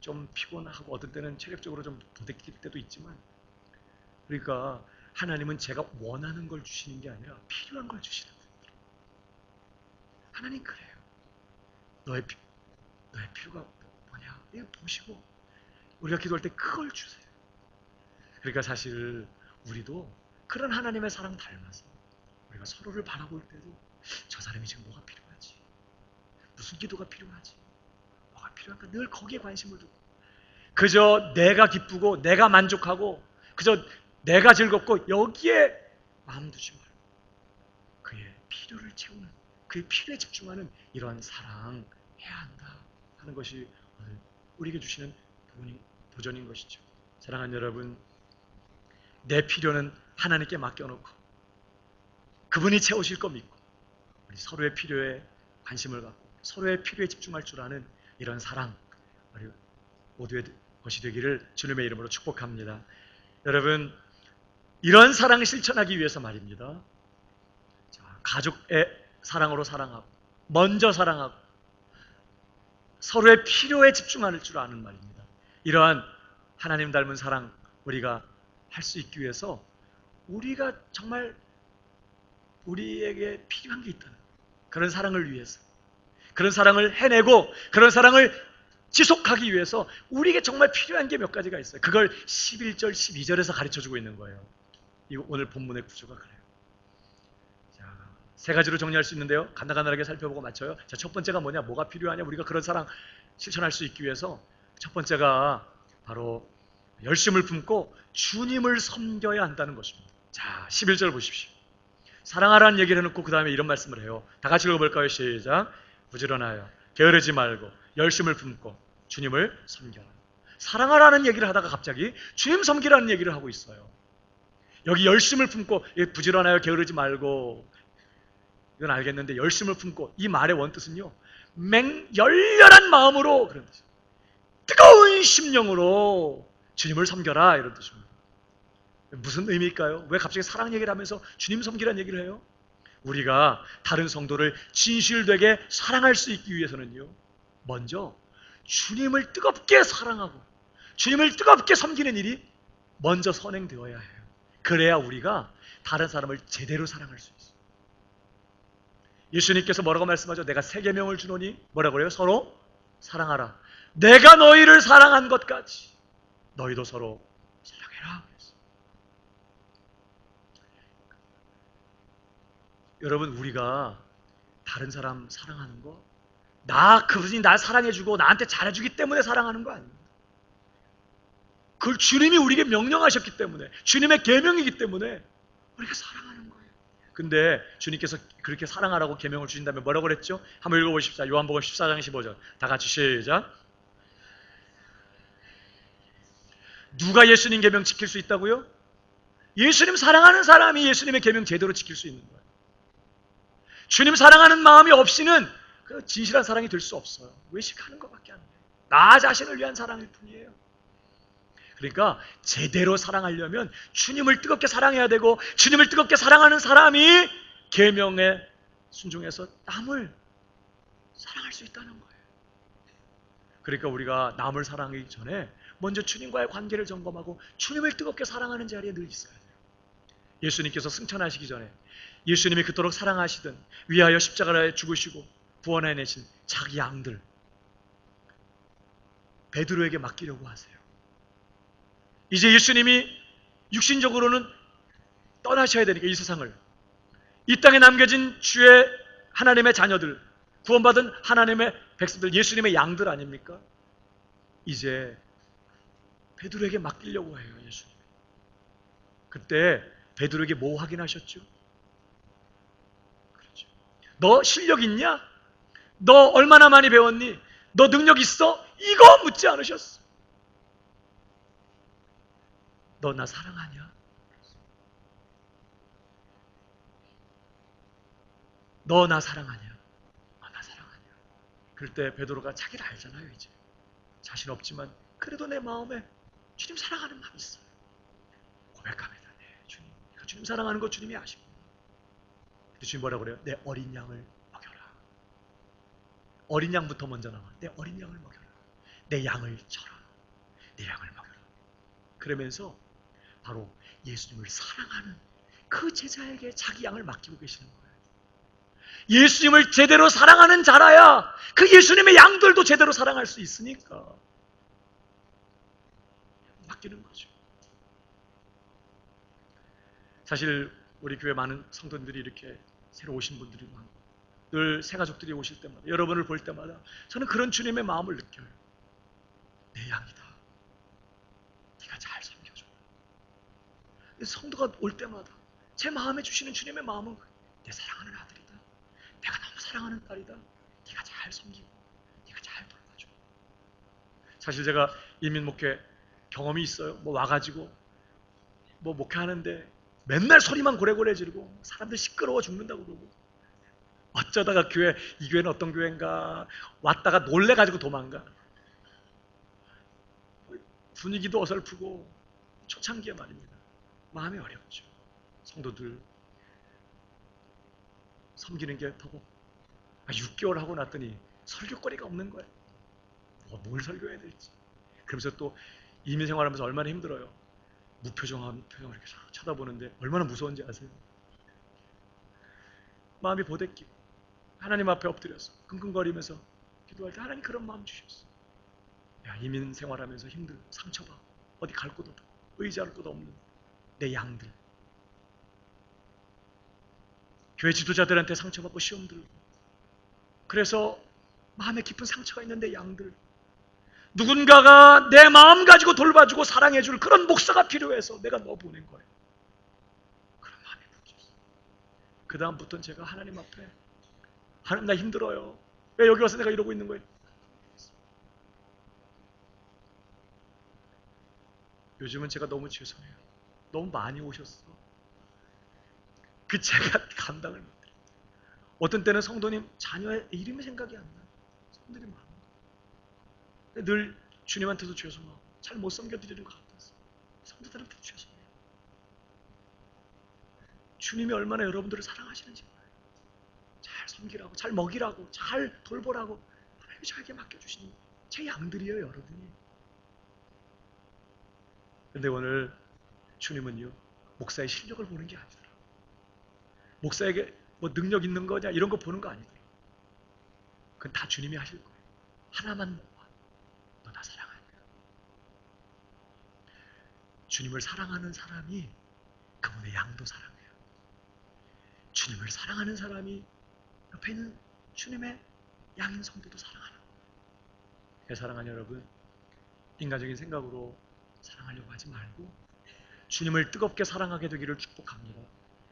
좀 피곤하고 어떤 때는 체력적으로 좀 도태될 때도 있지만 그러니까 하나님은 제가 원하는 걸 주시는 게 아니라 필요한 걸 주시는 거예요. 하나님 그래요. 너의 필요가 뭐냐? 이거 보시고 우리가 기도할 때 그걸 주세요. 그러니까 사실 우리도 그런 하나님의 사랑 닮아서 우리가 서로를 바라볼 때도 저 사람이 지금 뭐가 필요하지? 무슨 기도가 필요하지? 뭐가 필요한가? 늘 거기에 관심을 두고 그저 내가 기쁘고 내가 만족하고 그저 내가 즐겁고 여기에 마음 두지 말고 그의 필요를 채우는, 그의 필요에 집중하는 이러한 사랑해야 한다 하는 것이 오늘 우리에게 주시는 도전인 것이죠. 사랑하는 여러분, 내 필요는 하나님께 맡겨놓고 그분이 채우실 거 믿고 우리 서로의 필요에 관심을 갖고 서로의 필요에 집중할 줄 아는 이런 사랑 우리 모두의 것이 되기를 주님의 이름으로 축복합니다. 여러분, 이런 사랑을 실천하기 위해서 말입니다. 자, 가족의 사랑으로 사랑하고 먼저 사랑하고 서로의 필요에 집중할 줄 아는 말입니다. 이러한 하나님 닮은 사랑 우리가 할 수 있기 위해서 우리가 정말 우리에게 필요한 게 있다는 그런 사랑을 위해서, 그런 사랑을 해내고 그런 사랑을 지속하기 위해서 우리에게 정말 필요한 게 몇 가지가 있어요. 그걸 11절, 12절에서 가르쳐주고 있는 거예요. 이거 오늘 본문의 구조가 그래요. 자, 세 가지로 정리할 수 있는데요. 간단하게 살펴보고 맞춰요. 자, 첫 번째가 뭐냐? 뭐가 필요하냐? 우리가 그런 사랑 실천할 수 있기 위해서 첫 번째가 바로 열심을 품고 주님을 섬겨야 한다는 것입니다. 자, 11절 보십시오. 사랑하라는 얘기를 해놓고 그 다음에 이런 말씀을 해요. 다 같이 읽어볼까요? 시작. 부지런하여 게으르지 말고 열심을 품고 주님을 섬겨라. 사랑하라는 얘기를 하다가 갑자기 주님 섬기라는 얘기를 하고 있어요. 여기 열심을 품고 부지런하여 게으르지 말고 이건 알겠는데 열심을 품고 이 말의 원뜻은요, 열렬한 마음으로 그런 뜻이에요. 뜨거운 심령으로 주님을 섬겨라 이런 뜻입니다. 무슨 의미일까요? 왜 갑자기 사랑 얘기를 하면서 주님 섬기라는 얘기를 해요? 우리가 다른 성도를 진실되게 사랑할 수 있기 위해서는요, 먼저 주님을 뜨겁게 사랑하고 주님을 뜨겁게 섬기는 일이 먼저 선행되어야 해요. 그래야 우리가 다른 사람을 제대로 사랑할 수 있어요. 예수님께서 뭐라고 말씀하죠? 내가 새 계명을 주노니 뭐라고 그래요? 서로 사랑하라. 내가 너희를 사랑한 것까지 너희도 서로 사랑해라. 여러분, 우리가 다른 사람 사랑하는 거, 그분이 날 사랑해주고 나한테 잘해주기 때문에 사랑하는 거 아닙니다. 그걸 주님이 우리에게 명령하셨기 때문에, 주님의 계명이기 때문에 우리가 사랑하는 거예요. 근데 주님께서 그렇게 사랑하라고 계명을 주신다면 뭐라고 그랬죠? 한번 읽어보십시오. 요한복음 14장 15절. 다 같이 시작. 누가 예수님 계명 지킬 수 있다고요? 예수님 사랑하는 사람이 예수님의 계명 제대로 지킬 수 있는 거예요. 주님 사랑하는 마음이 없이는 그 진실한 사랑이 될 수 없어요. 외식하는 것밖에 안 돼요. 나 자신을 위한 사랑일 뿐이에요. 그러니까 제대로 사랑하려면 주님을 뜨겁게 사랑해야 되고, 주님을 뜨겁게 사랑하는 사람이 계명에 순종해서 남을 사랑할 수 있다는 거예요. 그러니까 우리가 남을 사랑하기 전에 먼저 주님과의 관계를 점검하고 주님을 뜨겁게 사랑하는 자리에 늘 있어야 돼요. 예수님께서 승천하시기 전에 예수님이 그토록 사랑하시던 위하여 십자가에 죽으시고 구원해내신 자기 양들 베드로에게 맡기려고 하세요. 이제 예수님이 육신적으로는 떠나셔야 되니까 이 세상을, 이 땅에 남겨진 주의 하나님의 자녀들, 구원받은 하나님의 백성들, 예수님의 양들 아닙니까? 이제 베드로에게 맡기려고 해요. 예수님. 그때 베드로에게 뭐 확인하셨죠? 그렇죠. 너 실력 있냐? 너 얼마나 많이 배웠니? 너 능력 있어? 이거 묻지 않으셨어. 너 나 사랑하냐? 너 나 사랑하냐? 너 나 사랑하냐? 그럴 때 베드로가 자기를 알잖아요. 이제 자신 없지만 그래도 내 마음에 주님 사랑하는 마음이 있어요. 고백합니다. 네, 주님, 내가 주님 사랑하는 거 주님이 아십니다. 근데 주님 뭐라고 그래요? 내 어린 양을 먹여라. 어린 양부터 먼저 나와. 내 어린 양을 먹여라. 내 양을 쳐라. 내 양을 먹여라. 그러면서 바로 예수님을 사랑하는 그 제자에게 자기 양을 맡기고 계시는 거예요. 예수님을 제대로 사랑하는 자라야 그 예수님의 양들도 제대로 사랑할 수 있으니까 맡기는 거죠. 사실 우리 교회 많은 성도들이 이렇게 새로 오신 분들이 많고 늘 새가족들이 오실 때마다, 여러분을 볼 때마다 저는 그런 주님의 마음을 느껴요. 내 양이다. 성도가 올 때마다 제 마음에 주시는 주님의 마음은 내 사랑하는 아들이다, 내가 너무 사랑하는 딸이다, 네가 잘 섬기고 네가 잘 돌봐줘. 사실 제가 이민 목회 경험이 있어요. 뭐 와가지고 뭐 목회하는데 맨날 소리만 고래고래 지르고 사람들 시끄러워 죽는다고 그러고, 어쩌다가 이 교회는 어떤 교회인가 왔다가 놀래가지고 도망가. 분위기도 어설프고 초창기에 말입니다. 마음이 어렵죠. 성도들 섬기는 게 더고 6개월 하고 났더니 설교거리가 없는 거예요. 뭘 설교해야 될지. 그러면서 또 이민 생활하면서 얼마나 힘들어요. 무표정한 표정을 이렇게 쳐다보는데 얼마나 무서운지 아세요? 마음이 보댔기고 하나님 앞에 엎드려서 끙끙거리면서 기도할 때 하나님 그런 마음 주셨어. 야, 이민 생활하면서 힘들고 상처받고 어디 갈 곳 없고 의지할 곳 없는 내 양들, 교회 지도자들한테 상처받고 시험 들고, 그래서 마음에 깊은 상처가 있는 내 양들, 누군가가 내 마음 가지고 돌봐주고 사랑해줄 그런 목사가 필요해서 내가 너 보낸 거예요. 그런 마음이 붙였어. 그 다음부터는 제가 하나님 앞에, 하나님 나 힘들어요. 왜 여기 와서 내가 이러고 있는 거예요? 요즘은 제가 너무 죄송해요. 너무 많이 오셨어. 그 제가 감당을 못해요. 어떤 때는 성도님 자녀의 이름이 생각이 안 나요. 성도들이 많아. 늘 주님한테도 죄송하고 잘 못 섬겨드리는 것 같아서 성도들한테도 죄송해요. 주님이 얼마나 여러분들을 사랑하시는지 몰라요. 잘 섬기라고, 잘 먹이라고, 잘 돌보라고 하나님이 저에게 맡겨주신 제 양들이에요, 여러분이. 근데 오늘 주님은요, 목사의 실력을 보는 게 아니더라. 목사에게 뭐 능력 있는 거냐 이런 거 보는 거 아니더라. 그건 다 주님이 하실 거예요. 하나만 모아. 너 나 사랑하냐? 주님을 사랑하는 사람이 그분의 양도 사랑해요. 주님을 사랑하는 사람이 옆에 있는 주님의 양인 성도도 사랑하는 거예요. 사랑하는 여러분, 인간적인 생각으로 사랑하려고 하지 말고 주님을 뜨겁게 사랑하게 되기를 축복합니다.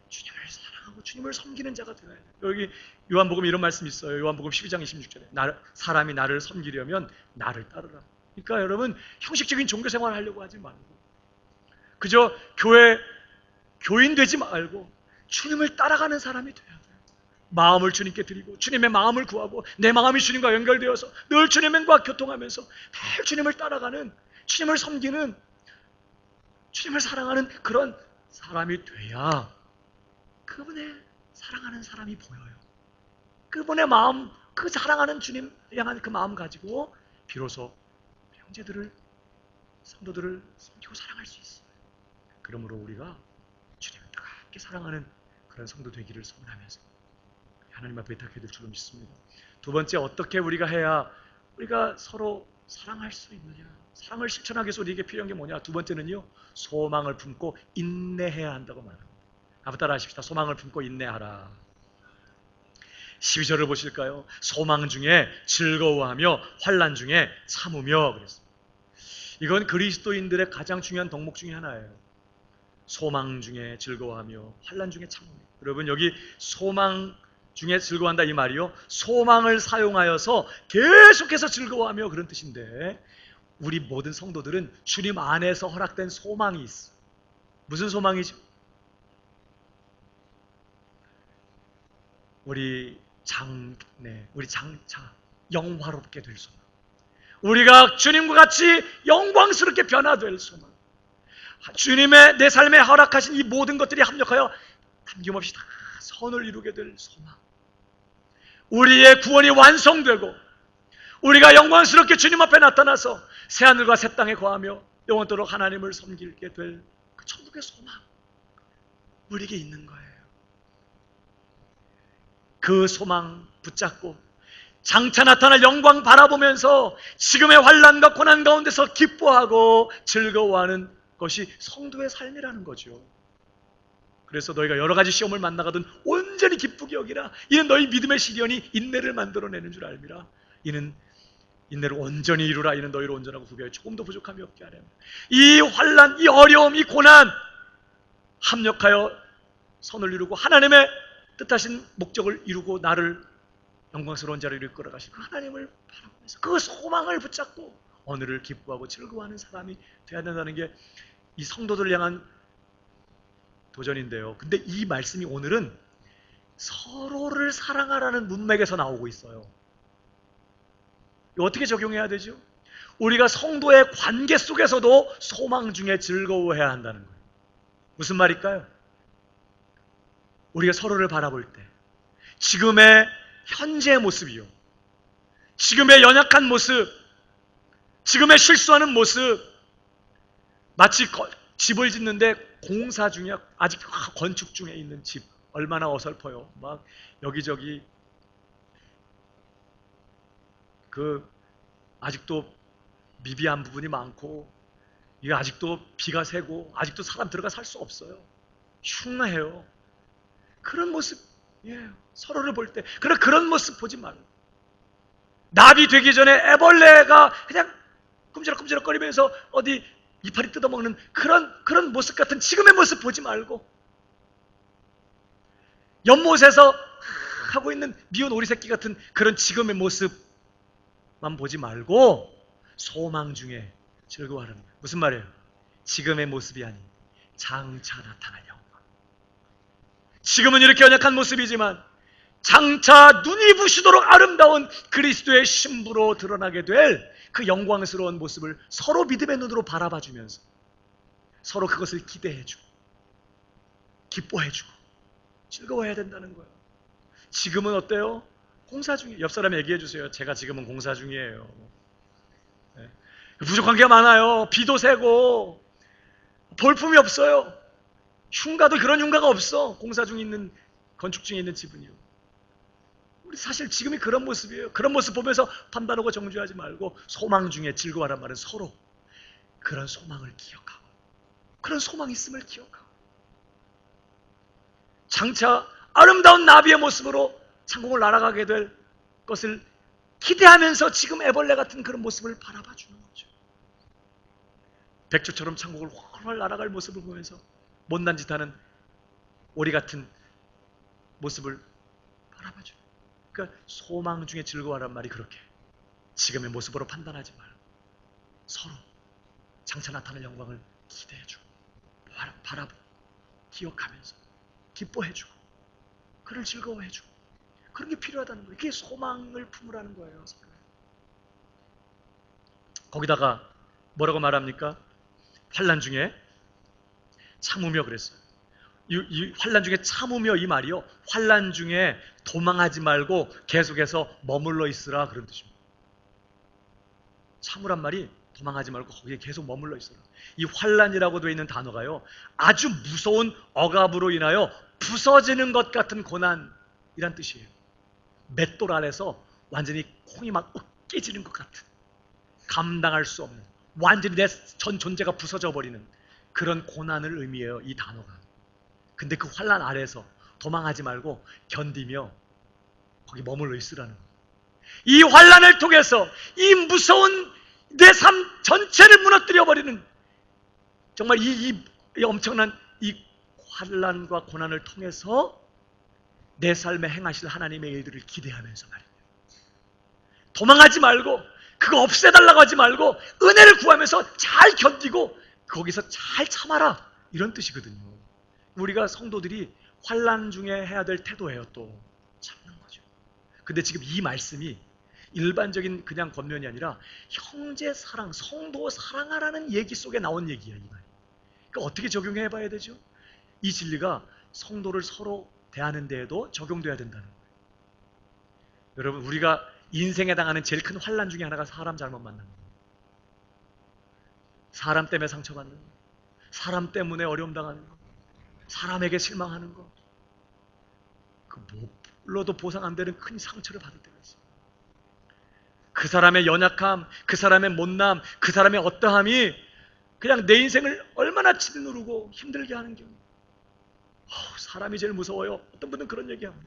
주님을 사랑하고 주님을 섬기는 자가 되어야 돼요. 여기 요한복음 이런 말씀이 있어요. 요한복음 12장 26절에 사람이 나를 섬기려면 나를 따르라. 그러니까 여러분, 형식적인 종교 생활을 하려고 하지 말고 그저 교인 되지 말고 주님을 따라가는 사람이 돼야 돼요. 마음을 주님께 드리고 주님의 마음을 구하고 내 마음이 주님과 연결되어서 늘 주님과 교통하면서 매일 주님을 따라가는, 주님을 섬기는, 주님을 사랑하는 그런 사람이 돼야 그분의 사랑하는 사람이 보여요. 그분의 마음, 그 사랑하는 주님 향한 그 마음 가지고 비로소 형제들을, 성도들을 섬기고 사랑할 수 있어요. 그러므로 우리가 주님을 뜨겁게 사랑하는 그런 성도 되기를 소원하면서 하나님 앞에 부탁해 될 줄로 믿습니다. 두 번째, 어떻게 우리가 해야 우리가 서로 사랑할 수 있느냐, 사랑을 실천하기 위해서 우리에게 필요한 게 뭐냐. 두 번째는요, 소망을 품고 인내해야 한다고 말합니다. 한번 따라 하십시다. 소망을 품고 인내하라. 12절을 보실까요? 소망 중에 즐거워하며 환난 중에 참으며 그랬습니다. 이건 그리스도인들의 가장 중요한 덕목 중에 하나예요. 소망 중에 즐거워하며 환난 중에 참으며. 여러분, 여기 소망 중에 즐거워한다 이 말이요, 소망을 사용하여서 계속해서 즐거워하며 그런 뜻인데, 우리 모든 성도들은 주님 안에서 허락된 소망이 있어. 무슨 소망이죠? 우리 장차 영화롭게 될 소망, 우리가 주님과 같이 영광스럽게 변화될 소망, 주님의 내 삶에 허락하신 이 모든 것들이 합력하여 남김없이 다 선을 이루게 될 소망, 우리의 구원이 완성되고 우리가 영광스럽게 주님 앞에 나타나서 새하늘과 새 땅에 거하며 영원토록 하나님을 섬기게 될 그 천국의 소망, 우리에게 있는 거예요. 그 소망 붙잡고 장차 나타날 영광 바라보면서 지금의 환난과 고난 가운데서 기뻐하고 즐거워하는 것이 성도의 삶이라는 거죠. 그래서 너희가 여러 가지 시험을 만나가든 온전히 기쁘게 여기라. 이는 너희 믿음의 시련이 인내를 만들어내는 줄 알미라. 이는 인내를 온전히 이루라. 이는 너희를 온전하고 후비하여 조금도 부족함이 없게 하려. 이 환난, 이 어려움, 이 고난, 합력하여 선을 이루고 하나님의 뜻하신 목적을 이루고 나를 영광스러운 자리로 이끌어가실 그 하나님을 바라보면서 그 소망을 붙잡고 오늘을 기뻐하고 즐거워하는 사람이 되어야 된다는 게 이 성도들을 향한 도전인데요. 근데 이 말씀이 오늘은 서로를 사랑하라는 문맥에서 나오고 있어요. 이거 어떻게 적용해야 되죠? 우리가 성도의 관계 속에서도 소망 중에 즐거워해야 한다는 거예요. 무슨 말일까요? 우리가 서로를 바라볼 때 지금의 현재의 모습이요, 지금의 연약한 모습, 지금의 실수하는 모습, 마치 집을 짓는데 공사 중이야. 아직 건축 중에 있는 집 얼마나 어설퍼요. 막 여기저기 아직도 미비한 부분이 많고, 이게 아직도 비가 새고 아직도 사람 들어가 살 수 없어요. 흉해요. 그런 모습이에요. 서로를 볼 때. 그런 모습 보지 말고, 나비 되기 전에 애벌레가 그냥 끔지락끔지락거리면서 어디 이파리 뜯어먹는 그런 모습 같은 지금의 모습 보지 말고, 연못에서 하고 있는 미운 오리새끼 같은 그런 지금의 모습만 보지 말고 소망 중에 즐거워하는 거예요. 무슨 말이에요? 지금의 모습이 아닌 장차 나타날 영광. 지금은 이렇게 연약한 모습이지만 장차 눈이 부시도록 아름다운 그리스도의 신부로 드러나게 될 그 영광스러운 모습을 서로 믿음의 눈으로 바라봐주면서 서로 그것을 기대해주고 기뻐해주고 즐거워해야 된다는 거예요. 지금은 어때요? 공사 중이에요. 옆 사람 얘기해 주세요. 제가 지금은 공사 중이에요. 네. 부족한 게 많아요. 비도 새고 볼품이 없어요. 흉가도 그런 흉가가 없어. 공사 중에 있는, 건축 중에 있는 집은요. 우리 사실 지금이 그런 모습이에요. 그런 모습 보면서 판단하고 정죄하지 말고 소망 중에 즐거워하란 말은 서로 그런 소망을 기억하고, 그런 소망이 있음을 기억하고, 장차 아름다운 나비의 모습으로 창공을 날아가게 될 것을 기대하면서 지금 애벌레 같은 그런 모습을 바라봐 주는 거죠. 백조처럼 창공을 훨훨 날아갈 모습을 보면서 못난 짓 하는 오리 같은 모습을 바라봐 주는, 그러니까 소망 중에 즐거워하란 말이 그렇게 지금의 모습으로 판단하지 말고 서로 장차 나타날 영광을 기대해주고 바라보고 기억하면서 기뻐해주고 그를 즐거워해주고, 그런 게 필요하다는 거예요. 그게 소망을 품으라는 거예요. 거기다가 뭐라고 말합니까? 환난 중에 참으며 그랬어요. 이 환난 중에 참으며, 이 말이요, 환난 중에 도망하지 말고 계속해서 머물러 있으라, 그런 뜻입니다. 참으란 말이 도망하지 말고 거기에 계속 머물러 있어라. 이 환난이라고 되어 있는 단어가요, 아주 무서운 억압으로 인하여 부서지는 것 같은 고난이란 뜻이에요. 맷돌 아래서 완전히 콩이 막 으깨지는 것 같은, 감당할 수 없는, 완전히 내 전 존재가 부서져 버리는 그런 고난을 의미해요, 이 단어가. 근데 그 환난 아래에서 도망하지 말고 견디며 거기 머물러 있으라는 거예요. 이 환난을 통해서 이 무서운 내 삶 전체를 무너뜨려 버리는, 정말 이 엄청난 이 환난과 고난을 통해서 내 삶에 행하실 하나님의 일들을 기대하면서 말입니다. 도망하지 말고, 그거 없애달라고 하지 말고 은혜를 구하면서 잘 견디고 거기서 잘 참아라, 이런 뜻이거든요. 우리가 성도들이 환난 중에 해야 될 태도예요. 또 참는 거죠. 근데 지금 이 말씀이 일반적인 그냥 권면이 아니라 형제 사랑, 성도 사랑하라는 얘기 속에 나온 얘기야, 이 말. 그러니까 어떻게 적용해 봐야 되죠? 이 진리가 성도를 서로 대하는 데에도 적용돼야 된다는 거예요. 여러분, 우리가 인생에 당하는 제일 큰 환난 중에 하나가 사람 잘못 만나는 거예요. 사람 때문에 상처받는 거, 사람 때문에 어려움 당하는 거, 사람에게 실망하는 거, 그 뭘로도 보상 안 되는 큰 상처를 받을 때가 있어요. 그 사람의 연약함, 그 사람의 못남, 그 사람의 어떠함이 그냥 내 인생을 얼마나 짓누르고 힘들게 하는 경우, 사람이 제일 무서워요. 어떤 분은 그런 얘기합니다.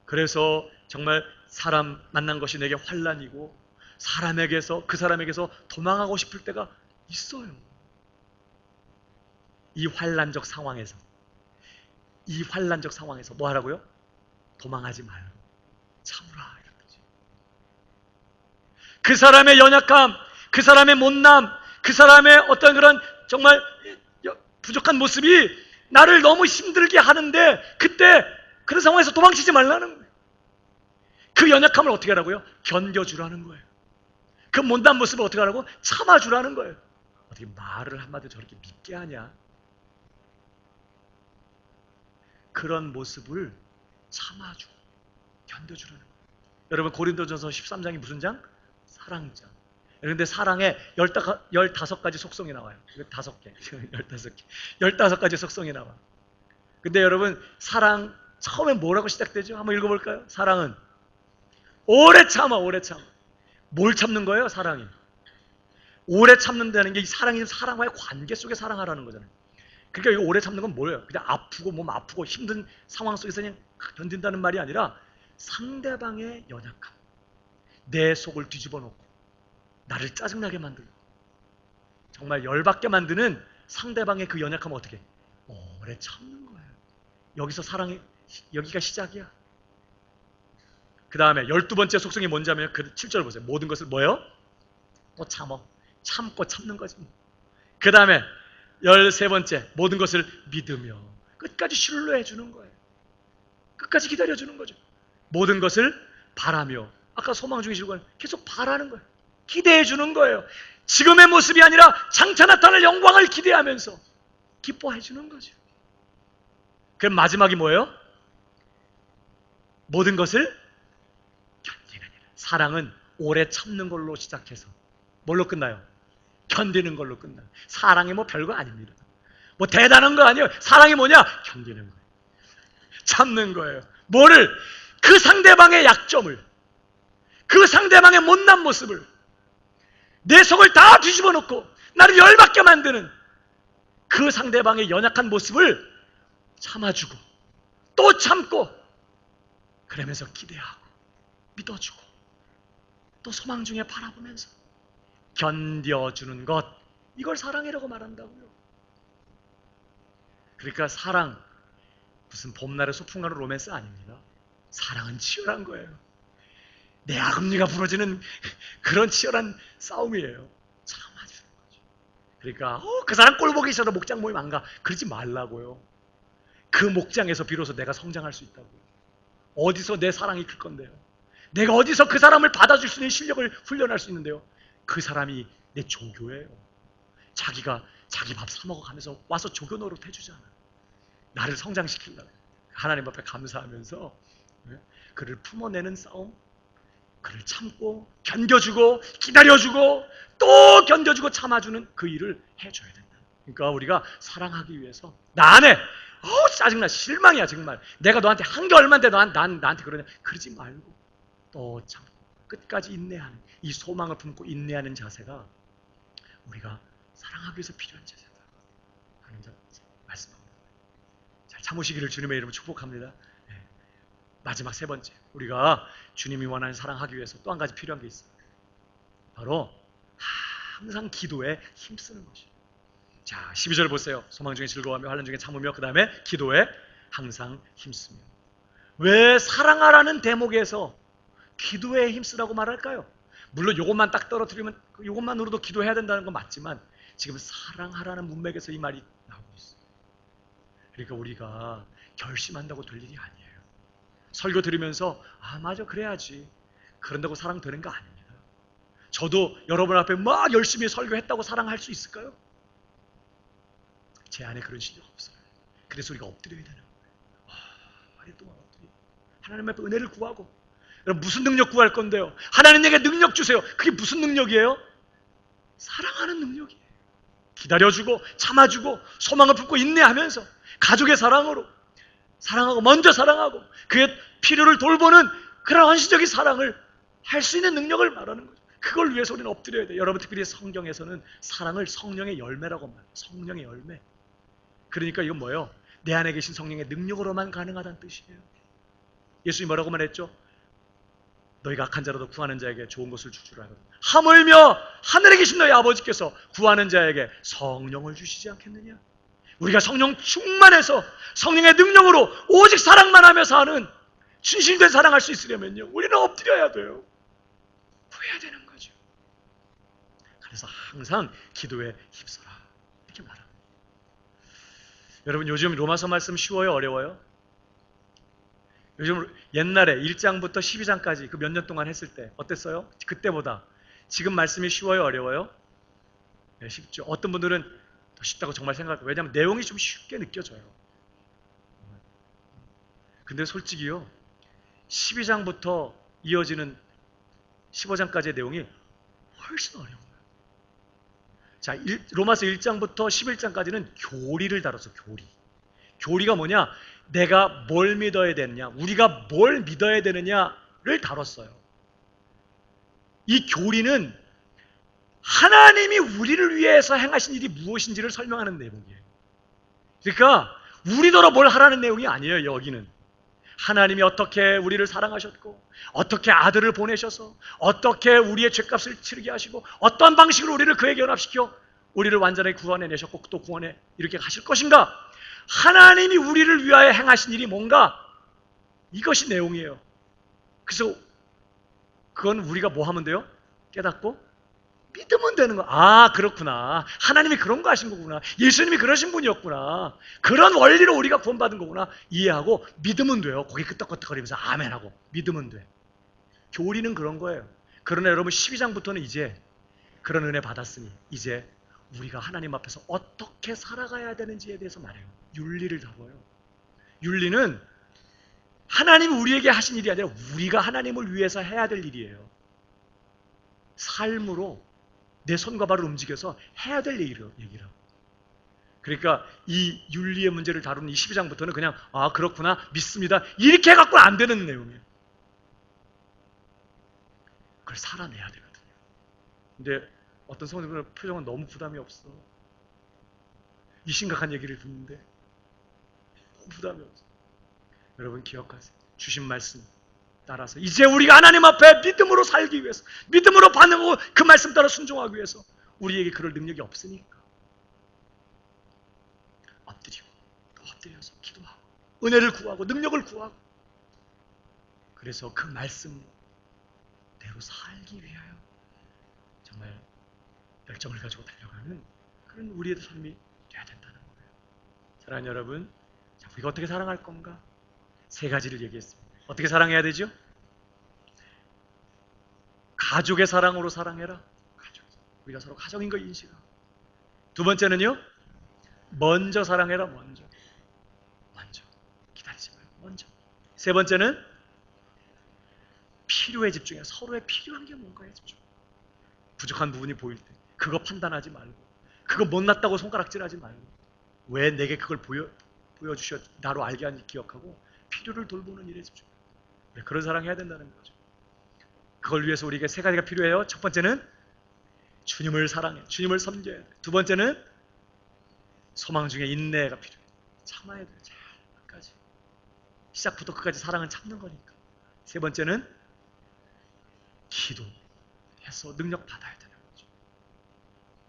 그래서 정말 사람 만난 것이 내게 환난이고, 사람에게서, 그 사람에게서 도망하고 싶을 때가 있어요. 이 환난적 상황에서 뭐 하라고요? 도망하지 말고 참으라 이런 거지. 그 사람의 연약함, 그 사람의 못남, 그 사람의 어떤 그런 정말 부족한 모습이 나를 너무 힘들게 하는데 그때 그런 상황에서 도망치지 말라는 거예요. 그 연약함을 어떻게 하라고요? 견뎌주라는 거예요. 그 못난 모습을 어떻게 하라고? 참아주라는 거예요. 어떻게 말을 한마디로 저렇게 믿게 하냐? 그런 모습을 참아주고 견뎌주라는 거예요. 여러분 고린도전서 13장이 무슨 장? 사랑장. 그런데 사랑에 15가지 속성이 나와요. 5개. 15개. 15가지 속성이 나와. 근데 여러분 사랑 처음에 뭐라고 시작되죠? 한번 읽어볼까요? 사랑은 오래 참아. 뭘 참는 거예요? 사랑이. 오래 참는다는 게 이 사랑이 사랑과의 관계 속에 사랑하라는 거잖아요. 그러니까 이 오래 참는 건 뭐예요? 그냥 아프고 몸 아프고 힘든 상황 속에서 그냥 견딘다는 말이 아니라 상대방의 연약함, 내 속을 뒤집어 놓고 나를 짜증나게 만들고 정말 열받게 만드는 상대방의 그 연약함을 어떻게 오래 참는 거예요. 여기서 여기가 시작이야. 그 다음에 12번째 속성이 뭔지 하면 그 7절 보세요. 모든 것을 뭐예요? 또 참고 참는 거지. 그 다음에 13번째 모든 것을 믿으며 끝까지 신뢰해 주는 거예요. 끝까지 기다려 주는 거죠. 모든 것을 바라며 아까 소망 중이신 건 계속 바라는 거예요. 기대해 주는 거예요. 지금의 모습이 아니라 장차 나타날 영광을 기대하면서 기뻐해 주는 거죠. 그럼 마지막이 뭐예요? 모든 것을 견디는 일. 사랑은 오래 참는 걸로 시작해서 뭘로 끝나요? 견디는 걸로 끝나요. 사랑이 뭐 별거 아닙니다. 뭐 대단한 거 아니에요. 사랑이 뭐냐? 견디는 거예요. 참는 거예요. 뭐를? 그 상대방의 약점을, 그 상대방의 못난 모습을 내 속을 다 뒤집어 놓고 나를 열받게 만드는 그 상대방의 연약한 모습을 참아주고 또 참고 그러면서 기대하고 믿어주고 또 소망 중에 바라보면서 견뎌주는 것, 이걸 사랑이라고 말한다고요. 그러니까 사랑 무슨 봄날의 소풍 가는 로맨스 아닙니다. 사랑은 치열한 거예요. 내 아금니가 부러지는 그런 치열한 싸움이에요. 참아주는 거죠. 그러니까 그 사람 꼴 보기 싫어서 목장 모임 안 가. 그러지 말라고요. 그 목장에서 비로소 내가 성장할 수 있다고요. 어디서 내 사랑이 클 건데요. 내가 어디서 그 사람을 받아줄 수 있는 실력을 훈련할 수 있는데요. 그 사람이 내 조교예요. 자기가 자기 밥 사 먹어가면서 와서 조교 노릇 해주잖아. 나를 성장시키려고. 하나님 앞에 감사하면서 그를 품어내는 싸움, 그를 참고 견뎌주고 기다려주고 또 견뎌주고 참아주는 그 일을 해줘야 된다. 그러니까 우리가 사랑하기 위해서 나 안에 짜증나 실망이야 정말. 내가 너한테 한 게 얼만데 나한테 그러냐. 그러지 말고 또 참고 끝까지 인내하는 이 소망을 품고 인내하는 자세가 우리가 사랑하기 위해서 필요한 자세다 하는 말씀합니다. 잘 참으시기를 주님의 이름으로 축복합니다. 마지막 3번째, 우리가 주님이 원하는 사랑하기 위해서 또 한 가지 필요한 게 있어요. 바로 항상 기도에 힘쓰는 것이에요. 자, 12절 보세요. 소망 중에 즐거워하며 환난 중에 참으며 그 다음에 기도에 항상 힘쓰며. 왜 사랑하라는 대목에서 기도에 힘쓰라고 말할까요? 물론 이것만 딱 떨어뜨리면 이것만으로도 기도해야 된다는 건 맞지만 지금 사랑하라는 문맥에서 이 말이 나오고 있어요. 그러니까 우리가 결심한다고 될 일이 아니에요. 설교 들으면서 맞아 그래야지 그런다고 사랑되는 거 아닙니다. 저도 여러분 앞에 막 열심히 설교했다고 사랑할 수 있을까요? 제 안에 그런 실력 없어요. 그래서 우리가 엎드려야 되는 거예요. 말이 동안 엎드려. 하나님 앞에 은혜를 구하고. 여러분 무슨 능력 구할 건데요? 하나님 내게 능력 주세요. 그게 무슨 능력이에요? 사랑하는 능력이에요. 기다려주고 참아주고 소망을 품고 인내하면서 가족의 사랑으로 사랑하고 먼저 사랑하고 그의 필요를 돌보는 그런 헌신적인 사랑을 할 수 있는 능력을 말하는 거죠. 그걸 위해서 우리는 엎드려야 돼요. 여러분 특별히 성경에서는 사랑을 성령의 열매라고 말해요. 성령의 열매. 그러니까 이건 뭐예요? 내 안에 계신 성령의 능력으로만 가능하다는 뜻이에요. 예수님이 뭐라고 말했죠? 너희가 악한 자라도 구하는 자에게 좋은 것을 줄 줄 알거든. 하물며 하늘에 계신 너희 아버지께서 구하는 자에게 성령을 주시지 않겠느냐? 우리가 성령 충만해서 성령의 능력으로 오직 사랑만 하며 사는 진실된 사랑할 수 있으려면요, 우리는 엎드려야 돼요. 구해야 되는 거죠. 그래서 항상 기도에 힘써라 이렇게 말합니다. 여러분, 요즘 로마서 말씀 쉬워요, 어려워요? 요즘 옛날에 1장부터 12장까지 그 몇 년 동안 했을 때 어땠어요? 그때보다 지금 말씀이 쉬워요, 어려워요? 네, 쉽죠. 어떤 분들은 더 쉽다고 정말 생각해요. 왜냐하면 내용이 좀 쉽게 느껴져요. 근데 솔직히요, 12장부터 이어지는 15장까지의 내용이 훨씬 어려워요. 자, 로마서 1장부터 11장까지는 교리를 다뤘어, 교리. 교리가 뭐냐? 내가 뭘 믿어야 되느냐, 우리가 뭘 믿어야 되느냐를 다뤘어요. 이 교리는 하나님이 우리를 위해서 행하신 일이 무엇인지를 설명하는 내용이에요. 그러니까 우리더러 뭘 하라는 내용이 아니에요. 여기는 하나님이 어떻게 우리를 사랑하셨고, 어떻게 아들을 보내셔서 어떻게 우리의 죄값을 치르게 하시고, 어떤 방식으로 우리를 그에게 연합시켜 우리를 완전히 구원해내셨고 또 구원해 이렇게 하실 것인가, 하나님이 우리를 위하여 행하신 일이 뭔가, 이것이 내용이에요. 그래서 그건 우리가 뭐 하면 돼요? 깨닫고 믿으면 되는 거. 아, 그렇구나. 하나님이 그런 거 하신 거구나. 예수님이 그러신 분이었구나. 그런 원리로 우리가 구원받은 거구나. 이해하고 믿으면 돼요. 거기 끄떡끄떡거리면서 아멘하고 믿으면 돼. 교리는 그런 거예요. 그러나 여러분, 12장부터는 이제 그런 은혜 받았으니 이제 우리가 하나님 앞에서 어떻게 살아가야 되는지에 대해서 말해요. 윤리를 다뤄요. 윤리는 하나님이 우리에게 하신 일이 아니라 우리가 하나님을 위해서 해야 될 일이에요. 삶으로 내 손과 발을 움직여서 해야 될 얘기라고. 그러니까 이 윤리의 문제를 다루는 이 12장부터는 그냥 아, 그렇구나, 믿습니다, 이렇게 해갖고는 안 되는 내용이에요. 그걸 살아내야 되거든요. 근데 어떤 성도들은 표정은 너무 부담이 없어. 이 심각한 얘기를 듣는데 너무 부담이 없어. 여러분 기억하세요. 주신 말씀 따라서 이제 우리가 하나님 앞에 믿음으로 살기 위해서, 믿음으로 반응하고 그 말씀 따라 순종하기 위해서 우리에게 그럴 능력이 없으니까 엎드리고 또 엎드려서 기도하고 은혜를 구하고 능력을 구하고, 그래서 그 말씀대로 살기 위하여 정말 열정을 가지고 달려가는 그런 우리의 삶이 되어야 된다는 거예요. 사랑하는 여러분, 자, 우리가 어떻게 사랑할 건가? 세 가지를 얘기했습니다. 어떻게 사랑해야 되죠? 가족의 사랑으로 사랑해라. 가족. 우리가 서로 가족인 거 인식하고. 두 번째는요, 먼저 사랑해라. 먼저. 기다리지 말고 먼저. 세 번째는 필요에 집중해. 서로의 필요한 게 뭔가에 집중. 부족한 부분이 보일 때 그거 판단하지 말고, 그거 못났다고 손가락질하지 말고, 왜 내게 그걸 보여주셔 나로 알게 하는지 기억하고 필요를 돌보는 일에 집중. 그런 사랑해야 된다는 거죠. 그걸 위해서 우리에게 세 가지가 필요해요. 첫 번째는 주님을 사랑해, 주님을 섬겨야 돼. 두 번째는 소망 중에 인내가 필요해. 참아야 돼. 잘 끝까지. 시작부터 끝까지 사랑은 참는 거니까. 세 번째는 기도해서 능력 받아야 되는 거죠.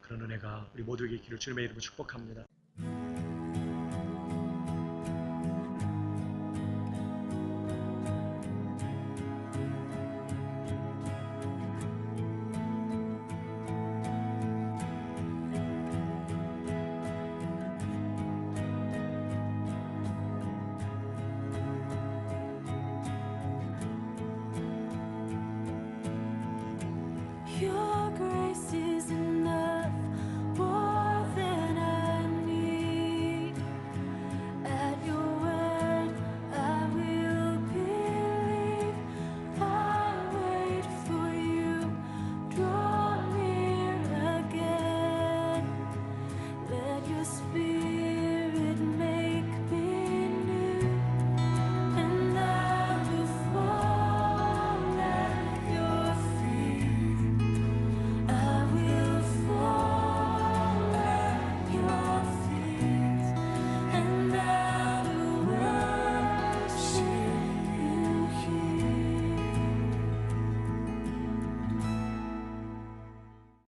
그런 은혜가 우리 모두에게 있기를 주님의 이름으로 축복합니다.